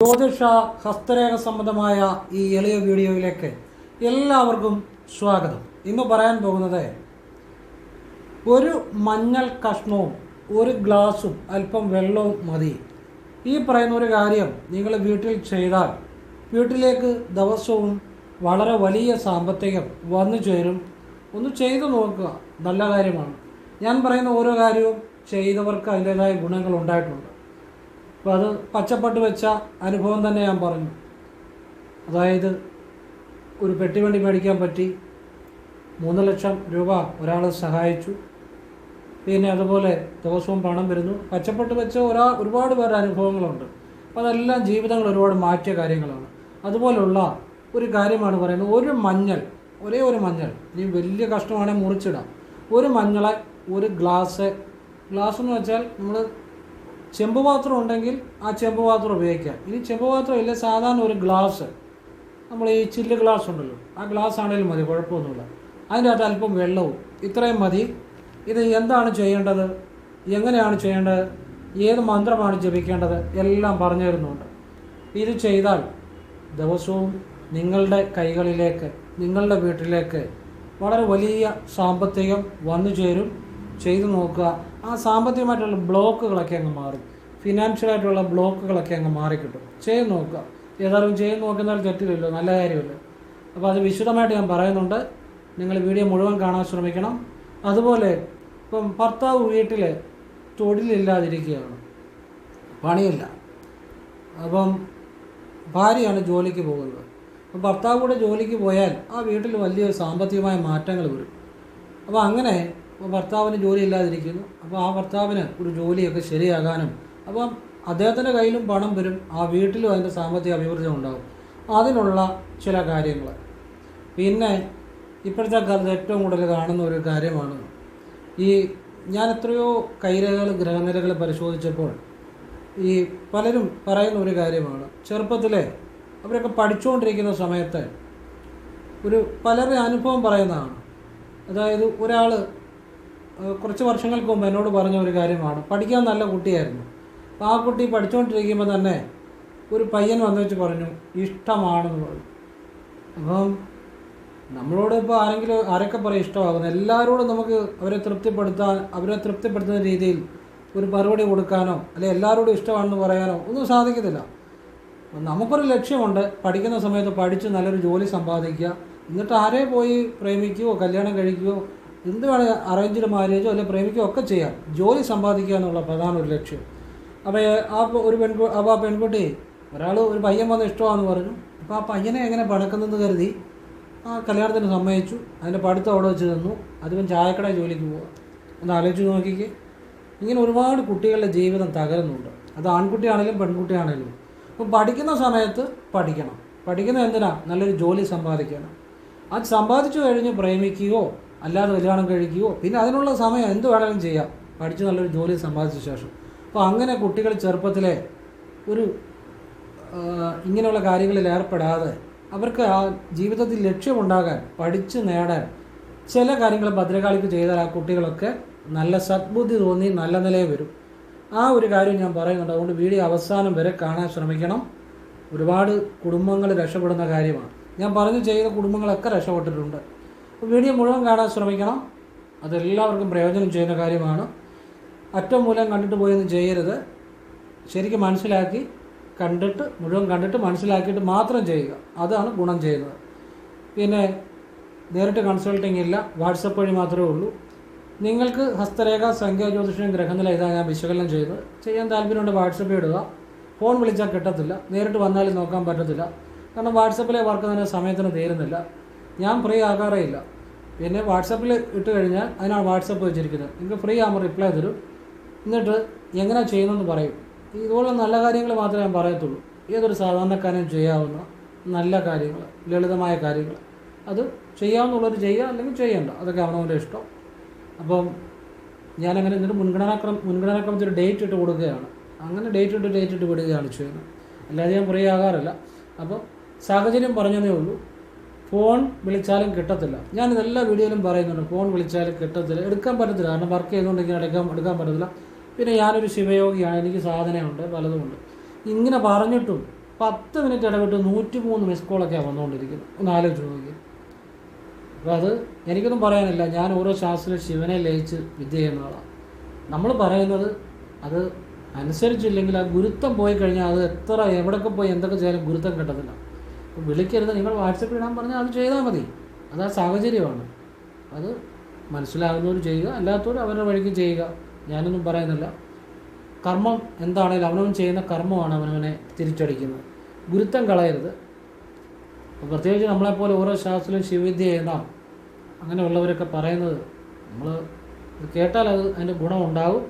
ജ്യോതിഷ ഹസ്തരേഖ സംബന്ധമായ ഈ എളിയ വീഡിയോയിലേക്ക് എല്ലാവർക്കും സ്വാഗതം. ഇന്ന് പറയാൻ പോകുന്നത് ഒരു മഞ്ഞൾ കഷ്ണവും ഒരു ഗ്ലാസും അല്പം വെള്ളവും മതി. ഈ പറയുന്ന ഒരു കാര്യം നിങ്ങൾ വീട്ടിൽ ചെയ്താൽ വീട്ടിലേക്ക് ദിവസവും വളരെ വലിയ സാമ്പത്തികം വന്നു ചേരും. ഒന്ന് ചെയ്തു നോക്കുക, നല്ല കാര്യമാണ്. ഞാൻ പറയുന്ന ഓരോ കാര്യവും ചെയ്തവർക്ക് അതിൻ്റേതായ ഗുണങ്ങൾ ഉണ്ടായിട്ടുണ്ട്. അപ്പോൾ അത് പച്ചപ്പട്ട് വെച്ച അനുഭവം തന്നെ ഞാൻ പറഞ്ഞു. അതായത് ഒരു പെട്ടിവണ്ടി മേടിക്കാൻ പറ്റി, 3 ലക്ഷം രൂപ ഒരാൾ സഹായിച്ചു. പിന്നെ അതുപോലെ ദിവസവും പണം വരുന്നു. പച്ചപ്പട്ട് വെച്ച ഒരുപാട് പേരുടെ അനുഭവങ്ങളുണ്ട്. അപ്പോൾ അതെല്ലാം ജീവിതങ്ങൾ ഒരുപാട് മാറ്റിയ കാര്യങ്ങളാണ്. അതുപോലുള്ള ഒരു കാര്യമാണ് പറയുന്നത്. ഒരേ ഒരു മഞ്ഞൾ, ഇനി വലിയ കഷ്ണമാണെങ്കിൽ മുറിച്ചിടാം. ഒരു മഞ്ഞളെ ഒരു ഗ്ലാസ് എന്ന് വെച്ചാൽ നമ്മൾ ചെമ്പ് പാത്രം ഉണ്ടെങ്കിൽ ആ ചെമ്പ് പാത്രം ഉപയോഗിക്കാം. ഇനി ചെമ്പ് പാത്രം ഇല്ല, സാധാരണ ഒരു ഗ്ലാസ്, നമ്മൾ ഈ ചില്ല് ഗ്ലാസ് ഉണ്ടല്ലോ, ആ ഗ്ലാസ് ആണെങ്കിലും മതി, കുഴപ്പമൊന്നുമില്ല. അതിൻ്റെ അകത്ത് അല്പം വെള്ളവും, ഇത്രയും മതി. ഇത് എന്താണ് ചെയ്യേണ്ടത്, എങ്ങനെയാണ് ചെയ്യേണ്ടത്, ഏത് മന്ത്രമാണ് ജപിക്കേണ്ടത് എല്ലാം പറഞ്ഞു തരുന്നുണ്ട്. ഇത് ചെയ്താൽ ദിവസവും നിങ്ങളുടെ കൈകളിലേക്ക്, നിങ്ങളുടെ വീട്ടിലേക്ക് വളരെ വലിയ സാമ്പത്തികം വന്നു ചേരും. ചെയ്തു നോക്കുക. ആ സാമ്പത്തികമായിട്ടുള്ള ബ്ലോക്കുകളൊക്കെ അങ്ങ് മാറും. ഫിനാൻഷ്യലായിട്ടുള്ള ബ്ലോക്കുകളൊക്കെ അങ്ങ് മാറിക്കിട്ടും. ചെയ്ത് നോക്കുക. ഏതായാലും ചെയ്ത് നോക്കുന്നതിൽ തെറ്റില്ലല്ലോ, നല്ല കാര്യമല്ലോ. അപ്പോൾ അത് വിശദമായിട്ട് ഞാൻ പറയുന്നുണ്ട്. നിങ്ങൾ വീഡിയോ മുഴുവൻ കാണാൻ ശ്രമിക്കണം. അതുപോലെ ഇപ്പം ഭർത്താവ് വീട്ടിൽ തൊഴിലില്ലാതിരിക്കുകയാണ്, പണിയില്ല. അപ്പം ഭാര്യയാണ് ജോലിക്ക് പോകുന്നത്. അപ്പം ഭർത്താവ് കൂടെ ജോലിക്ക് പോയാൽ ആ വീട്ടിൽ വലിയ സാമ്പത്തികമായ മാറ്റങ്ങൾ വരും. അപ്പോൾ അങ്ങനെ ഭർത്താവിന് ജോലി ഇല്ലാതിരിക്കുന്നു. അപ്പോൾ ആ ഭർത്താവിന് ഒരു ജോലിയൊക്കെ ശരിയാകാനും, അപ്പം അദ്ദേഹത്തിൻ്റെ കയ്യിലും പണം വരും, ആ വീട്ടിലും അതിൻ്റെ സാമ്പത്തിക അഭിവൃദ്ധി ഉണ്ടാകും. അതിനുള്ള ചില കാര്യങ്ങൾ. പിന്നെ ഇപ്പോഴത്തെ കാലത്ത് ഏറ്റവും കൂടുതൽ കാണുന്ന ഒരു കാര്യമാണ് ഞാൻ എത്രയോ കൈരേഖകൾ, ഗ്രഹനിരകൾ പരിശോധിച്ചപ്പോൾ ഈ പലരും പറയുന്ന ഒരു കാര്യമാണ്, ചെറുപ്പത്തിലെ അവരൊക്കെ പഠിച്ചുകൊണ്ടിരിക്കുന്ന സമയത്ത് പലരുടെ അനുഭവം പറയുന്നതാണ്. അതായത് ഒരാൾ കുറച്ച് വർഷങ്ങൾക്ക് മുമ്പ് എന്നോട് പറഞ്ഞ ഒരു കാര്യമാണ്. പഠിക്കാൻ നല്ല കുട്ടിയായിരുന്നു. അപ്പോൾ ആ കുട്ടി പഠിച്ചുകൊണ്ടിരിക്കുമ്പോൾ തന്നെ ഒരു പയ്യൻ വന്നു വെച്ച് പറഞ്ഞു ഇഷ്ടമാണെന്ന് പറഞ്ഞു. അപ്പം നമ്മളോട് ഇപ്പോൾ ആരൊക്കെ പറയും ഇഷ്ടമാകുന്നു, എല്ലാവരോടും നമുക്ക് അവരെ തൃപ്തിപ്പെടുത്തുന്ന രീതിയിൽ ഒരു മറുപടി കൊടുക്കാനോ അല്ലെങ്കിൽ എല്ലാവരോടും ഇഷ്ടമാണെന്ന് പറയാനോ ഒന്നും സാധിക്കത്തില്ല. നമുക്കൊരു ലക്ഷ്യമുണ്ട്, പഠിക്കുന്ന സമയത്ത് പഠിച്ച് നല്ലൊരു ജോലി സമ്പാദിക്കുക, എന്നിട്ട് ആരെ പോയി പ്രേമിക്കുകയോ കല്യാണം കഴിക്കുകയോ എന്ത് വേണേൽ അറേഞ്ച്ഡ് മാരേജോ അല്ലെങ്കിൽ പ്രേമിക്കുകയോ ഒക്കെ ചെയ്യാം. ജോലി സമ്പാദിക്കുക എന്നുള്ള പ്രധാന ഒരു ലക്ഷ്യം. അപ്പോൾ ആ പെൺകുട്ടി ഒരു പയ്യൻ വന്ന് ഇഷ്ടമാണെന്ന് പറഞ്ഞു. അപ്പോൾ ആ പയ്യനെ എങ്ങനെ പണക്കുന്നതെന്ന് കരുതി ആ കല്യാണത്തിന് സമ്മതിച്ചു. അതിൻ്റെ പഠിത്തം അവിടെ വെച്ച് തന്നു. അതിപ്പം ചായക്കട ജോലിക്ക് പോവുക. ഒന്ന് ആലോചിച്ച് നോക്കിക്കേ. ഇങ്ങനെ ഒരുപാട് കുട്ടികളുടെ ജീവിതം തകരുന്നുണ്ട്. അത് ആൺകുട്ടിയാണെങ്കിലും പെൺകുട്ടിയാണെങ്കിലും. അപ്പോൾ പഠിക്കുന്ന സമയത്ത് പഠിക്കണം. പഠിക്കുന്നത് എന്തിനാ? നല്ലൊരു ജോലി സമ്പാദിക്കണം. അത് സമ്പാദിച്ചു കഴിഞ്ഞ് പ്രേമിക്കുകയോ അല്ലാതെ കല്യാണം കഴിക്കുകയോ പിന്നെ അതിനുള്ള സമയം എന്ത് വേണമെങ്കിലും ചെയ്യാം, പഠിച്ച് നല്ലൊരു ജോലി സമ്പാദിച്ച ശേഷം. അപ്പോൾ അങ്ങനെ കുട്ടികൾ ചെറുപ്പത്തിലെ ഇങ്ങനെയുള്ള കാര്യങ്ങളിൽ ഏർപ്പെടാതെ അവർക്ക് ആ ജീവിതത്തിൽ ലക്ഷ്യമുണ്ടാകാൻ, പഠിച്ച് നേടാൻ ചില കാര്യങ്ങൾ ഭദ്രകാളിക്ക് ചെയ്താൽ ആ കുട്ടികളൊക്കെ നല്ല സദ്ബുദ്ധി തോന്നി നല്ല നിലയിൽ വരും. ആ ഒരു കാര്യം ഞാൻ പറയുന്നുണ്ട്. അതുകൊണ്ട് വീഡിയോ അവസാനം വരെ കാണാൻ ശ്രമിക്കണം. ഒരുപാട് കുടുംബങ്ങൾ രക്ഷപ്പെടുന്ന കാര്യമാണ്. ഞാൻ പറഞ്ഞു ചെയ്ത കുടുംബങ്ങളൊക്കെ രക്ഷപ്പെട്ടിട്ടുണ്ട്. അപ്പോൾ വീഡിയോ മുഴുവൻ കാണാൻ ശ്രമിക്കണം. അതെല്ലാവർക്കും പ്രയോജനം ചെയ്യുന്ന കാര്യമാണ്. അറ്റം മൂലം കണ്ടിട്ട് പോയൊന്നും ചെയ്യരുത്. ശരിക്കും മനസ്സിലാക്കി മുഴുവൻ കണ്ടിട്ട് മനസ്സിലാക്കിയിട്ട് മാത്രം ചെയ്യുക. അതാണ് ഗുണം ചെയ്യുന്നത്. പിന്നെ നേരിട്ട് കൺസൾട്ടിങ് ഇല്ല, വാട്സപ്പ് വഴി മാത്രമേ ഉള്ളൂ. നിങ്ങൾക്ക് ഹസ്തരേഖ, സംഖ്യാ ജ്യോതിഷം, ഗ്രഹനില ഇതാണ് ഞാൻ വിശകലനം ചെയ്ത് ചെയ്യാൻ താല്പര്യമുണ്ട്. വാട്സപ്പിൽ ഇടുക. ഫോൺ വിളിച്ചാൽ കിട്ടത്തില്ല, നേരിട്ട് വന്നാലും നോക്കാൻ പറ്റത്തില്ല. കാരണം വാട്സപ്പിലെ വർക്ക് തന്നെ സമയത്തിന് തീരുന്നില്ല. ഞാൻ ഫ്രീ ആകാറേ ഇല്ല. പിന്നെ വാട്സപ്പിൽ ഇട്ട് കഴിഞ്ഞാൽ അതിനാണ് വാട്സപ്പ് വെച്ചിരിക്കുന്നത്. നിങ്ങൾക്ക് ഫ്രീ ആകുമ്പോൾ റിപ്ലൈ തരും. എന്നിട്ട് എങ്ങനെ ചെയ്യുന്നതെന്ന് പറയും. ഇതുപോലെ നല്ല കാര്യങ്ങൾ മാത്രമേ ഞാൻ പറയത്തുള്ളൂ. ഏതൊരു സാധാരണക്കാരനും ചെയ്യാവുന്ന നല്ല കാര്യങ്ങൾ, ലളിതമായ കാര്യങ്ങൾ, അത് ചെയ്യാവുന്നുള്ളവർ ചെയ്യുക, അല്ലെങ്കിൽ ചെയ്യണ്ട. അതൊക്കെ അവനവൻ്റെ ഇഷ്ടം. അപ്പം ഞാനങ്ങനെ എന്നിട്ട് മുൻഗണനാക്രമത്തിൽ ഡേറ്റ് ഇട്ട് കൊടുക്കുകയാണ്. അങ്ങനെ ഡേറ്റ് ഇട്ട് വിടുകയാണ് ചെയ്യുന്നത്. അല്ലാതെ ഞാൻ ഫ്രീ ആകാറില്ല. അപ്പം സാഹചര്യം പറഞ്ഞതേ ഉള്ളൂ. ഫോൺ വിളിച്ചാലും കിട്ടത്തില്ല. ഞാനിതെല്ലാ വീഡിയോയിലും പറയുന്നുണ്ട്. ഫോൺ വിളിച്ചാലും കിട്ടത്തില്ല, എടുക്കാൻ പറ്റത്തില്ല. കാരണം വർക്ക് ചെയ്തുകൊണ്ടെങ്കിൽ എടുക്കാൻ പറ്റത്തില്ല. പിന്നെ ഞാനൊരു ശിവയോഗിയാണ്, എനിക്ക് സാധനമുണ്ട്, പലതുമുണ്ട്. ഇങ്ങനെ പറഞ്ഞിട്ടും 10 മിനിറ്റ് ഇടവിട്ട് 103 മിസ് കോളൊക്കെയാണ് വന്നുകൊണ്ടിരിക്കുന്നത്. ഒന്ന് ആലോചിച്ച് നോക്കി. അപ്പോൾ അത് എനിക്കൊന്നും പറയാനില്ല. ഞാൻ ഓരോ ശാസ്ത്രം ശിവനെ ലയിച്ച് വിദ്യ ചെയ്യുന്ന ആളാണ്. നമ്മൾ പറയുന്നത് അത് അനുസരിച്ചില്ലെങ്കിൽ ആ ഗുരുത്വം പോയി കഴിഞ്ഞാൽ അത് എത്ര എവിടെയൊക്കെ പോയി എന്തൊക്കെ ചെയ്യാനും ഗുരുത്വം കിട്ടത്തില്ല. അപ്പോൾ വിളിക്കരുത്, നിങ്ങൾ വാട്സപ്പിൽ ഇടാൻ പറഞ്ഞാൽ അത് ചെയ്താൽ മതി. അത് ആ സാഹചര്യമാണ്. അത് മനസ്സിലാകുന്നവർ ചെയ്യുക, അല്ലാത്തവർ അവരുടെ വഴിക്ക് ചെയ്യുക. ഞാനൊന്നും പറയുന്നില്ല. കർമ്മം എന്താണേലും അവനവൻ ചെയ്യുന്ന കർമ്മമാണ് അവനവനെ തിരിച്ചടിക്കുന്നത്. ഗുരുത്വം കളയരുത്. അപ്പോൾ പ്രത്യേകിച്ച് നമ്മളെപ്പോലെ ഓരോ ശാസ്ത്രത്തിലും ശിവവിദ്യ ചെയ്യുന്ന അങ്ങനെയുള്ളവരൊക്കെ പറയുന്നത് നമ്മൾ കേട്ടാൽ അതിൻ്റെ ഗുണം ഉണ്ടാവും.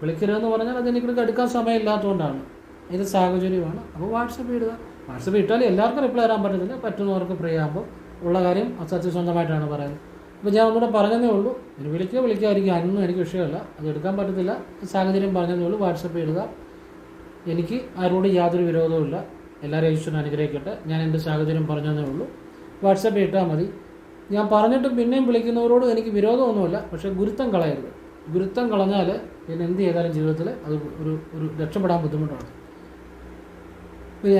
വിളിക്കരുതെന്ന് പറഞ്ഞാൽ അതെനിക്ക് എടുക്കാൻ സമയമില്ലാത്തതുകൊണ്ടാണ്. ഇത് സാഹചര്യമാണ്. അപ്പോൾ വാട്സപ്പ് ഇടുക. വാട്സപ്പ് ഇട്ടാൽ എല്ലാവർക്കും റിപ്ലൈ തരാൻ പറ്റത്തില്ല. പറ്റുന്നവർക്ക് ഫ്രീ ആകുമ്പോൾ ഉള്ള കാര്യം സത്യസന്ധമായിട്ടാണ് പറയുന്നത്. അപ്പോൾ ഞാൻ ഒന്നുകൂടെ പറഞ്ഞതേ ഉള്ളൂ. ഇനി വിളിക്കാതിരിക്കുക അതൊന്നും എനിക്ക് വിഷയമല്ല. അത് എടുക്കാൻ പറ്റത്തില്ല, സാഹചര്യം പറഞ്ഞതേ ഉള്ളൂ. വാട്സപ്പ് ഇടുക. എനിക്ക് ആരോടും യാതൊരു വിരോധവുമില്ല. എല്ലാവരും ഈശ്വരൻ അനുഗ്രഹിക്കട്ടെ. ഞാൻ എൻ്റെ സാഹചര്യം പറഞ്ഞതേ ഉള്ളൂ. വാട്സപ്പ് ഇട്ടാൽ മതി. ഞാൻ പറഞ്ഞിട്ട് പിന്നെയും വിളിക്കുന്നവരോട് എനിക്ക് വിരോധമൊന്നുമില്ല. പക്ഷേ ഗുരുത്വം കളയരുത്. ഗുരുത്വം കളഞ്ഞാൽ പിന്നെ എന്ത് ചെയ്താലും ജീവിതത്തിൽ അത് ഒരു രക്ഷപ്പെടാൻ ബുദ്ധിമുട്ടാണ്. അപ്പോൾ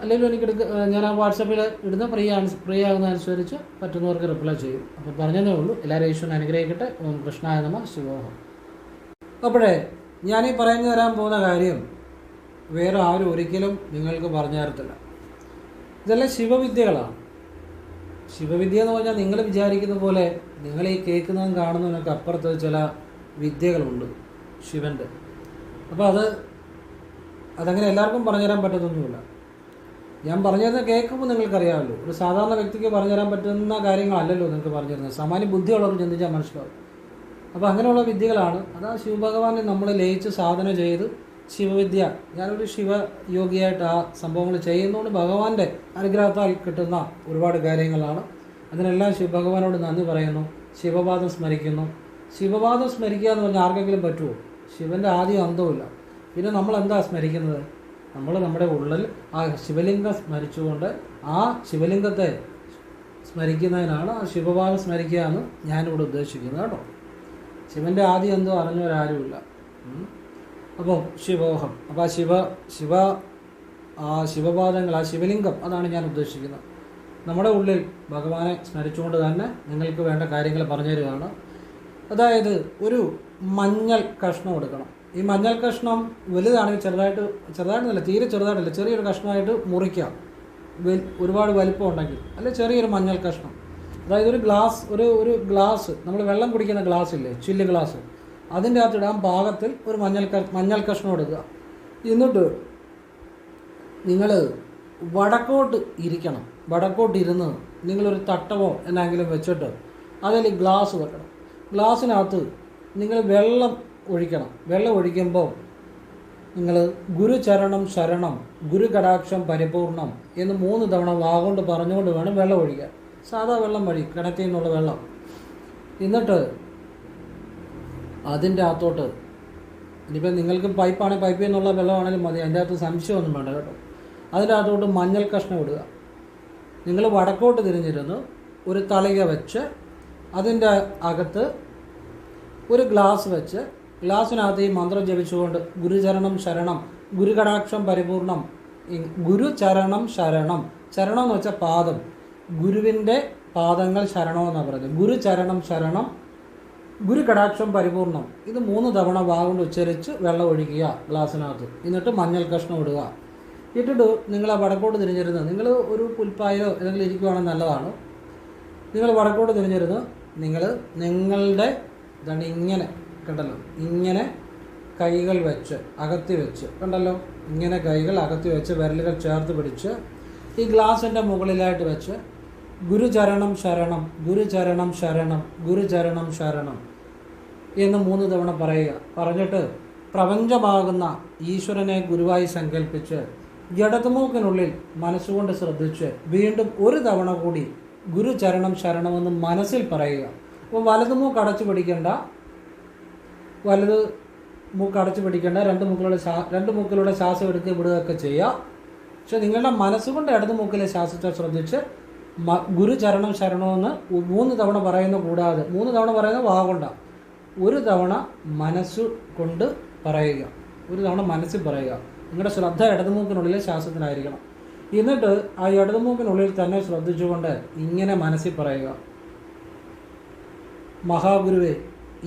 അല്ലെങ്കിൽ ഞാൻ ആ വാട്സപ്പിൽ ഇടുന്ന ഫ്രീ ആകുന്നതനുസരിച്ച് പറ്റുന്നവർക്ക് റിപ്ലൈ ചെയ്യും. അപ്പോൾ പറഞ്ഞതേ ഉള്ളൂ. എല്ലാവരും ഈശ്വരൻ അനുഗ്രഹിക്കട്ടെ. ഓം കൃഷ്ണായ നമഃ. ശിവോഹം. അപ്പോഴേ ഞാനീ പറഞ്ഞു തരാൻ പോകുന്ന കാര്യം വേറെ ആരും ഒരിക്കലും നിങ്ങൾക്ക് പറഞ്ഞു തരത്തില്ല. ഇതെല്ലാം ശിവവിദ്യകളാണ്. ശിവവിദ്യ എന്ന് പറഞ്ഞാൽ നിങ്ങൾ വിചാരിക്കുന്ന പോലെ നിങ്ങൾ ഈ കേൾക്കുന്നതും കാണുന്നതിനൊക്കെ അപ്പുറത്ത് ചില വിദ്യകളുണ്ട് ശിവൻ്റെ. അപ്പോൾ അതങ്ങനെ എല്ലാവർക്കും പറഞ്ഞുതരാൻ പറ്റത്തൊന്നുമില്ല. ഞാൻ പറഞ്ഞുതരുന്ന കേൾക്കുമ്പോൾ നിങ്ങൾക്കറിയാമല്ലോ. ഒരു സാധാരണ വ്യക്തിക്ക് പറഞ്ഞുതരാൻ പറ്റുന്ന കാര്യങ്ങളല്ലല്ലോ നിങ്ങൾക്ക് പറഞ്ഞിരുന്നത്. സാമാന്യ ബുദ്ധിയുള്ളവർ ചിന്തിച്ചാൽ മനസ്സിലാവും. അപ്പോൾ അങ്ങനെയുള്ള വിദ്യകളാണ്. അതാ ശിവഭഗവാനെ നമ്മൾ ലയിച്ച് സാധന ചെയ്ത് ശിവവിദ്യ. ഞാനൊരു ശിവയോഗിയായിട്ട് ആ സംഭവങ്ങൾ ചെയ്യുന്നതുകൊണ്ട് ഭഗവാന്റെ അനുഗ്രഹത്താൽ കിട്ടുന്ന ഒരുപാട് കാര്യങ്ങളാണ്. അതിനെല്ലാം ശിവഭഗവാനോട് നന്ദി പറയുന്നു. ശിവപാദം സ്മരിക്കുന്നു. ശിവപാദം സ്മരിക്കുക എന്ന് പറഞ്ഞാൽ ആർക്കെങ്കിലും പറ്റുമോ? ശിവൻ്റെ ആദ്യം അന്തവുമില്ല. പിന്നെ നമ്മൾ എന്താ സ്മരിക്കുന്നത്? നമ്മൾ നമ്മുടെ ഉള്ളിൽ ആ ശിവലിംഗം സ്മരിച്ചുകൊണ്ട് ആ ശിവലിംഗത്തെ സ്മരിക്കുന്നതിനാണ് ആ ശിവപാദം സ്മരിക്കുക എന്ന് ഞാനിവിടെ ഉദ്ദേശിക്കുന്നത് കേട്ടോ. ശിവൻ്റെ ആദ്യം എന്തോ അറിഞ്ഞവരാരുമില്ല. അപ്പോൾ ശിവോഹം. അപ്പോൾ ആ ശിവപാദങ്ങൾ, ആ ശിവലിംഗം, അതാണ് ഞാൻ ഉദ്ദേശിക്കുന്നത്. നമ്മുടെ ഉള്ളിൽ ഭഗവാനെ സ്മരിച്ചുകൊണ്ട് തന്നെ നിങ്ങൾക്ക് വേണ്ട കാര്യങ്ങൾ പറഞ്ഞു തരികയാണ്. അതായത് ഒരു മഞ്ഞൾ കഷ്ണം എടുക്കണം. ഈ മഞ്ഞൾ കഷ്ണം വലുതാണെങ്കിൽ ചെറുതായിട്ടല്ല, തീരെ ചെറുതായിട്ടല്ല, ചെറിയൊരു കഷ്ണമായിട്ട് മുറിക്കാം. ഒരുപാട് വലിപ്പം ഉണ്ടെങ്കിൽ. അല്ലെ ചെറിയൊരു മഞ്ഞൾ കഷ്ണം. അതായത് ഒരു ഗ്ലാസ് നമ്മൾ വെള്ളം കുടിക്കുന്ന ഗ്ലാസ് ഇല്ലേ, ചില്ല് ഗ്ലാസ്, അതിൻ്റെ അകത്ത് ഇടാൻ പാകത്തിൽ ഒരു മഞ്ഞൾ കഷ്ണം എടുക്കുക. എന്നിട്ട് നിങ്ങൾ വടക്കോട്ട് ഇരിക്കണം. വടക്കോട്ടിരുന്ന് നിങ്ങളൊരു തട്ടമോ എന്നെങ്കിലും വെച്ചിട്ട് അതിൽ ഗ്ലാസ് വെക്കണം. ഗ്ലാസ്സിനകത്ത് നിങ്ങൾ വെള്ളം ഒഴിക്കണം. വെള്ളം ഒഴിക്കുമ്പോൾ നിങ്ങൾ ഗുരുചരണം ശരണം, ഗുരുകടാക്ഷം പരിപൂർണം എന്ന് 3 തവണ വാഗോണ്ട് പറഞ്ഞുകൊണ്ട് വേണം വെള്ളം ഒഴിക്കാൻ. സാധാ വെള്ളം വഴി കിണറ്റിൽ നിന്നുള്ള വെള്ളം. എന്നിട്ട് അതിൻ്റെ അകത്തോട്ട്, ഇനിയിപ്പോൾ നിങ്ങൾക്ക് പൈപ്പിൽ നിന്നുള്ള വെള്ളമാണെങ്കിലും മതി, അതിൻ്റെ അകത്ത് സംശയമൊന്നും വേണ്ട കേട്ടോ. അതിൻ്റെ അകത്തോട്ട് മഞ്ഞൾ കഷ്ണം ഇടുക. നിങ്ങൾ വടക്കോട്ട് തിരിഞ്ഞിരുന്ന് ഒരു തളിക വെച്ച് അതിൻ്റെ അകത്ത് ഒരു ഗ്ലാസ് വെച്ച് ഗ്ലാസ്സിനകത്ത് ഈ മന്ത്രം ജപിച്ചുകൊണ്ട് ഗുരുചരണം ശരണം, ഗുരുകടാക്ഷം പരിപൂർണം, ഗുരുചരണം ശരണം, ചരണം എന്ന് വെച്ചാൽ പാദം, ഗുരുവിൻ്റെ പാദങ്ങൾ ശരണമെന്നാണ് പറയുന്നത്. ഗുരുചരണം ശരണം, ഗുരുകടാക്ഷം പരിപൂർണം. ഇത് 3 തവണ വാഗോണ്ട് ഉച്ചരിച്ച് വെള്ളം ഒഴിക്കുക ഗ്ലാസ്സിനകത്ത്. എന്നിട്ട് മഞ്ഞൾ കഷ്ണം ഇടുക. ഇട്ടിട്ട് നിങ്ങൾ ആ വടക്കോട്ട് തിരിഞ്ഞിരുന്ന്, നിങ്ങൾ ഒരു പുൽപ്പായോ ഏതെങ്കിലും ഇരിക്കുവാണെങ്കിൽ നല്ലതാണ്. നിങ്ങൾ വടക്കോട്ട് തിരിഞ്ഞിരുന്ന് നിങ്ങളുടെ ഇതാണ് ഇങ്ങനെ കണ്ടല്ലോ, ഇങ്ങനെ കൈകൾ വെച്ച് അകത്തി വെച്ച് കണ്ടല്ലോ, ഇങ്ങനെ കൈകൾ അകത്തി വെച്ച് വിരലുകൾ ചേർത്ത് പിടിച്ച് ഈ ഗ്ലാസിൻ്റെ മുകളിലായിട്ട് വെച്ച് ഗുരുചരണം ശരണം, ഗുരുചരണം ശരണം, ഗുരുചരണം ശരണം എന്ന് 3 തവണ പറയുക. പറഞ്ഞിട്ട് പ്രപഞ്ചമാകുന്ന ഈശ്വരനെ ഗുരുവായി സങ്കല്പിച്ച് ഇടതുമൂക്കിനുള്ളിൽ മനസ്സുകൊണ്ട് ശ്രദ്ധിച്ച് വീണ്ടും 1 തവണ കൂടി ഗുരുചരണം ശരണമെന്ന് മനസ്സിൽ പറയുക. അപ്പോൾ വലത് മൂക്ക് അടച്ചു പിടിക്കേണ്ട, രണ്ട് മൂക്കിലൂടെ ശ്വാസം എടുക്കുക വിടുകയൊക്കെ ചെയ്യുക. പക്ഷെ നിങ്ങളുടെ മനസ്സുകൊണ്ട് ഇടത് മൂക്കിലെ ശ്വാസത്തെ ശ്രദ്ധിച്ച് ഗുരുചരണം ശരണമെന്ന് 3 തവണ പറയുന്ന കൂടാതെ 3 തവണ പറയുന്ന വാഗൊണ്ട, 1 തവണ മനസ്സു കൊണ്ട് പറയുക. 1 തവണ മനസ്സിൽ പറയുക. നിങ്ങളുടെ ശ്രദ്ധ ഇടതുമൂക്കിനുള്ളിലെ ശ്വാസത്തിനായിരിക്കണം. എന്നിട്ട് ആ ഇടതുമൂക്കിനുള്ളിൽ തന്നെ ശ്രദ്ധിച്ചുകൊണ്ട് ഇങ്ങനെ മനസ്സിൽ പറയുക: മഹാഗുരുവേ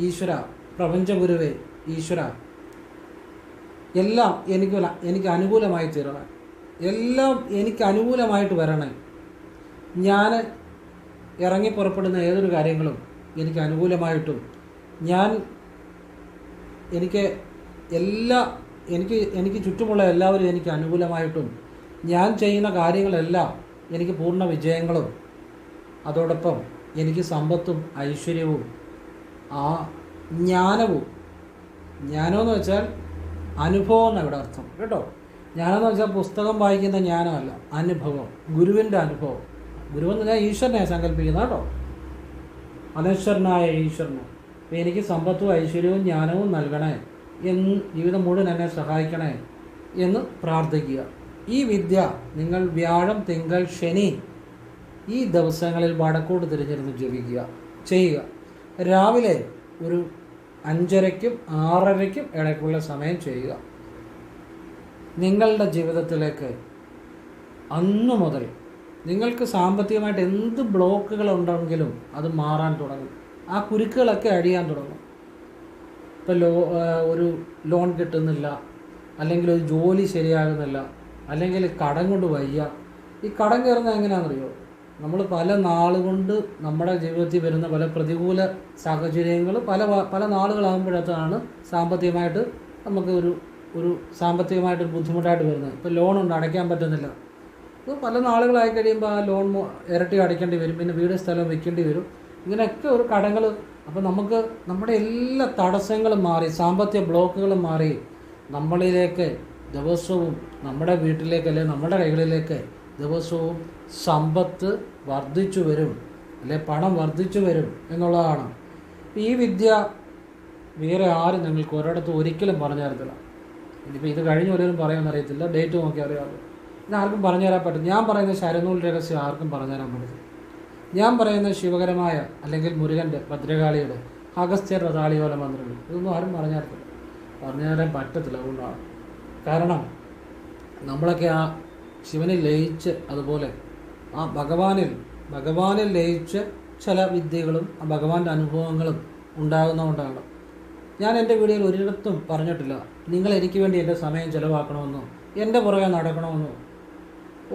ഈശ്വര, പ്രപഞ്ചഗുരുവേ ഈശ്വര, എല്ലാം എനിക്ക് അനുകൂലമായി തീരണേ, എല്ലാം എനിക്ക് അനുകൂലമായിട്ട് വരണേ. ഞാൻ ഇറങ്ങി പുറപ്പെടുന്ന ഏതൊരു കാര്യങ്ങളും എനിക്ക് അനുകൂലമായിട്ടും, എനിക്ക് ചുറ്റുമുള്ള എല്ലാവരും എനിക്ക് അനുകൂലമായിട്ടും, ഞാൻ ചെയ്യുന്ന കാര്യങ്ങളെല്ലാം എനിക്ക് പൂർണ്ണ വിജയങ്ങളും, അതോടൊപ്പം എനിക്ക് സമ്പത്തും ഐശ്വര്യവും ആ ജ്ഞാനവും, ജ്ഞാനമെന്ന് വെച്ചാൽ അനുഭവം എന്നാണ് ഇവിടെ അർത്ഥം കേട്ടോ. ജ്ഞാനമെന്ന് വെച്ചാൽ പുസ്തകം വായിക്കുന്ന ജ്ഞാനമല്ല, അനുഭവം, ഗുരുവിൻ്റെ അനുഭവം. ഗുരുവെന്ന് ഞാൻ ഈശ്വരനെ സങ്കല്പിക്കുന്ന കേട്ടോ, അനശ്വരനായ ഈശ്വരനെ. അപ്പോൾ എനിക്ക് സമ്പത്തും ഐശ്വര്യവും ജ്ഞാനവും നൽകണേ എന്ന്, ജീവിതം മുഴുവൻ എന്നെ സഹായിക്കണേ എന്ന് പ്രാർത്ഥിക്കുക. ഈ വിദ്യ നിങ്ങൾ വ്യാഴം, തിങ്കൾ, ശനി ഈ ദിവസങ്ങളിൽ വടക്കോട്ട് തിരിഞ്ഞിരുന്ന് ചെയ്യുക. രാവിലെ ഒരു 5:30-ക്കും 6:30-ക്കും ഇടയ്ക്കുള്ള സമയം ചെയ്യുക. നിങ്ങളുടെ ജീവിതത്തിലേക്ക് അന്നു മുതൽ നിങ്ങൾക്ക് സാമ്പത്തികമായിട്ട് എന്ത് ബ്ലോക്കുകളുണ്ടെങ്കിലും അത് മാറാൻ തുടങ്ങും. ആ കുരുക്കുകളൊക്കെ അഴിയാൻ തുടങ്ങും. ഇപ്പോൾ ഒരു ലോൺ കിട്ടുന്നില്ല, അല്ലെങ്കിൽ ഒരു ജോലി ശരിയാകുന്നില്ല, അല്ലെങ്കിൽ കടം കൊണ്ട് വയ്യ. ഈ കടം കയറുന്നത് എങ്ങനെയാണെന്നറിയോ? നമ്മൾ പല നാളുകൊണ്ട് നമ്മുടെ ജീവിതത്തിൽ വരുന്ന പല പ്രതികൂല സാഹചര്യങ്ങൾ പല നാളുകളാകുമ്പോഴത്താണ് സാമ്പത്തികമായിട്ട് നമുക്ക് ഒരു സാമ്പത്തികമായിട്ടൊരു ബുദ്ധിമുട്ടായിട്ട് വരുന്നത്. ഇപ്പോൾ ലോണുണ്ട്, അടയ്ക്കാൻ പറ്റുന്നില്ല. അപ്പോൾ പല നാളുകളായി കഴിയുമ്പോൾ ആ ലോൺ ഇരട്ടി അടയ്ക്കേണ്ടി വരും, പിന്നെ വീട് സ്ഥലം വെക്കേണ്ടി വരും. ഇങ്ങനെയൊക്കെ ഒരു കടങ്ങൾ. അപ്പോൾ നമുക്ക് നമ്മുടെ എല്ലാ തടസ്സങ്ങളും മാറി, സാമ്പത്തിക ബ്ലോക്കുകളും മാറി, നമ്മളിലേക്ക് ദിവസവും, നമ്മുടെ വീട്ടിലേക്ക് അല്ലെങ്കിൽ നമ്മുടെ കൈകളിലേക്ക് ദിവസവും സമ്പത്ത് വർദ്ധിച്ചു വരും, അല്ലെ പണം വർദ്ധിച്ചു വരും എന്നുള്ളതാണ്. ഈ വിദ്യ വേറെ ആരും നിങ്ങൾക്ക് ഒരിടത്തും ഒരിക്കലും പറഞ്ഞു തരത്തില്ല. ഇനിയിപ്പോൾ ഇത് കഴിഞ്ഞ് ഒരിക്കലും പറയാമെന്നറിയത്തില്ല, ഡേറ്റ് നോക്കി അറിയാമല്ലോ. ഇതാർക്കും പറഞ്ഞു തരാൻ പറ്റും. ഞാൻ പറയുന്ന ശരനൂൽ രഹസ്യം ആർക്കും പറഞ്ഞു തരാൻ പറ്റില്ല. ഞാൻ പറയുന്ന ശിവകരമായ അല്ലെങ്കിൽ മുരുകൻ്റെ, ഭദ്രകാളിയുടെ, അഗസ്ത്യരുടെ താളിയോല മന്ത്രങ്ങൾ ഇതൊന്നും ആരും പറഞ്ഞു തരാൻ പറ്റത്തില്ല. അതുകൊണ്ടാണ്. കാരണം നമ്മളൊക്കെ ആ ശിവനിൽ ലയിച്ച്, അതുപോലെ ആ ഭഗവാനിൽ ലയിച്ച് ചില വിദ്യകളും ആ ഭഗവാന്റെ അനുഭവങ്ങളും ഉണ്ടാകുന്നതുകൊണ്ടാണ്. ഞാൻ എൻ്റെ വീഡിയോയിൽ ഒരിടത്തും പറഞ്ഞിട്ടില്ല നിങ്ങൾ എനിക്ക് വേണ്ടി എൻ്റെ സമയം ചിലവാക്കണമെന്നോ എൻ്റെ പുറകെ നടക്കണമെന്നോ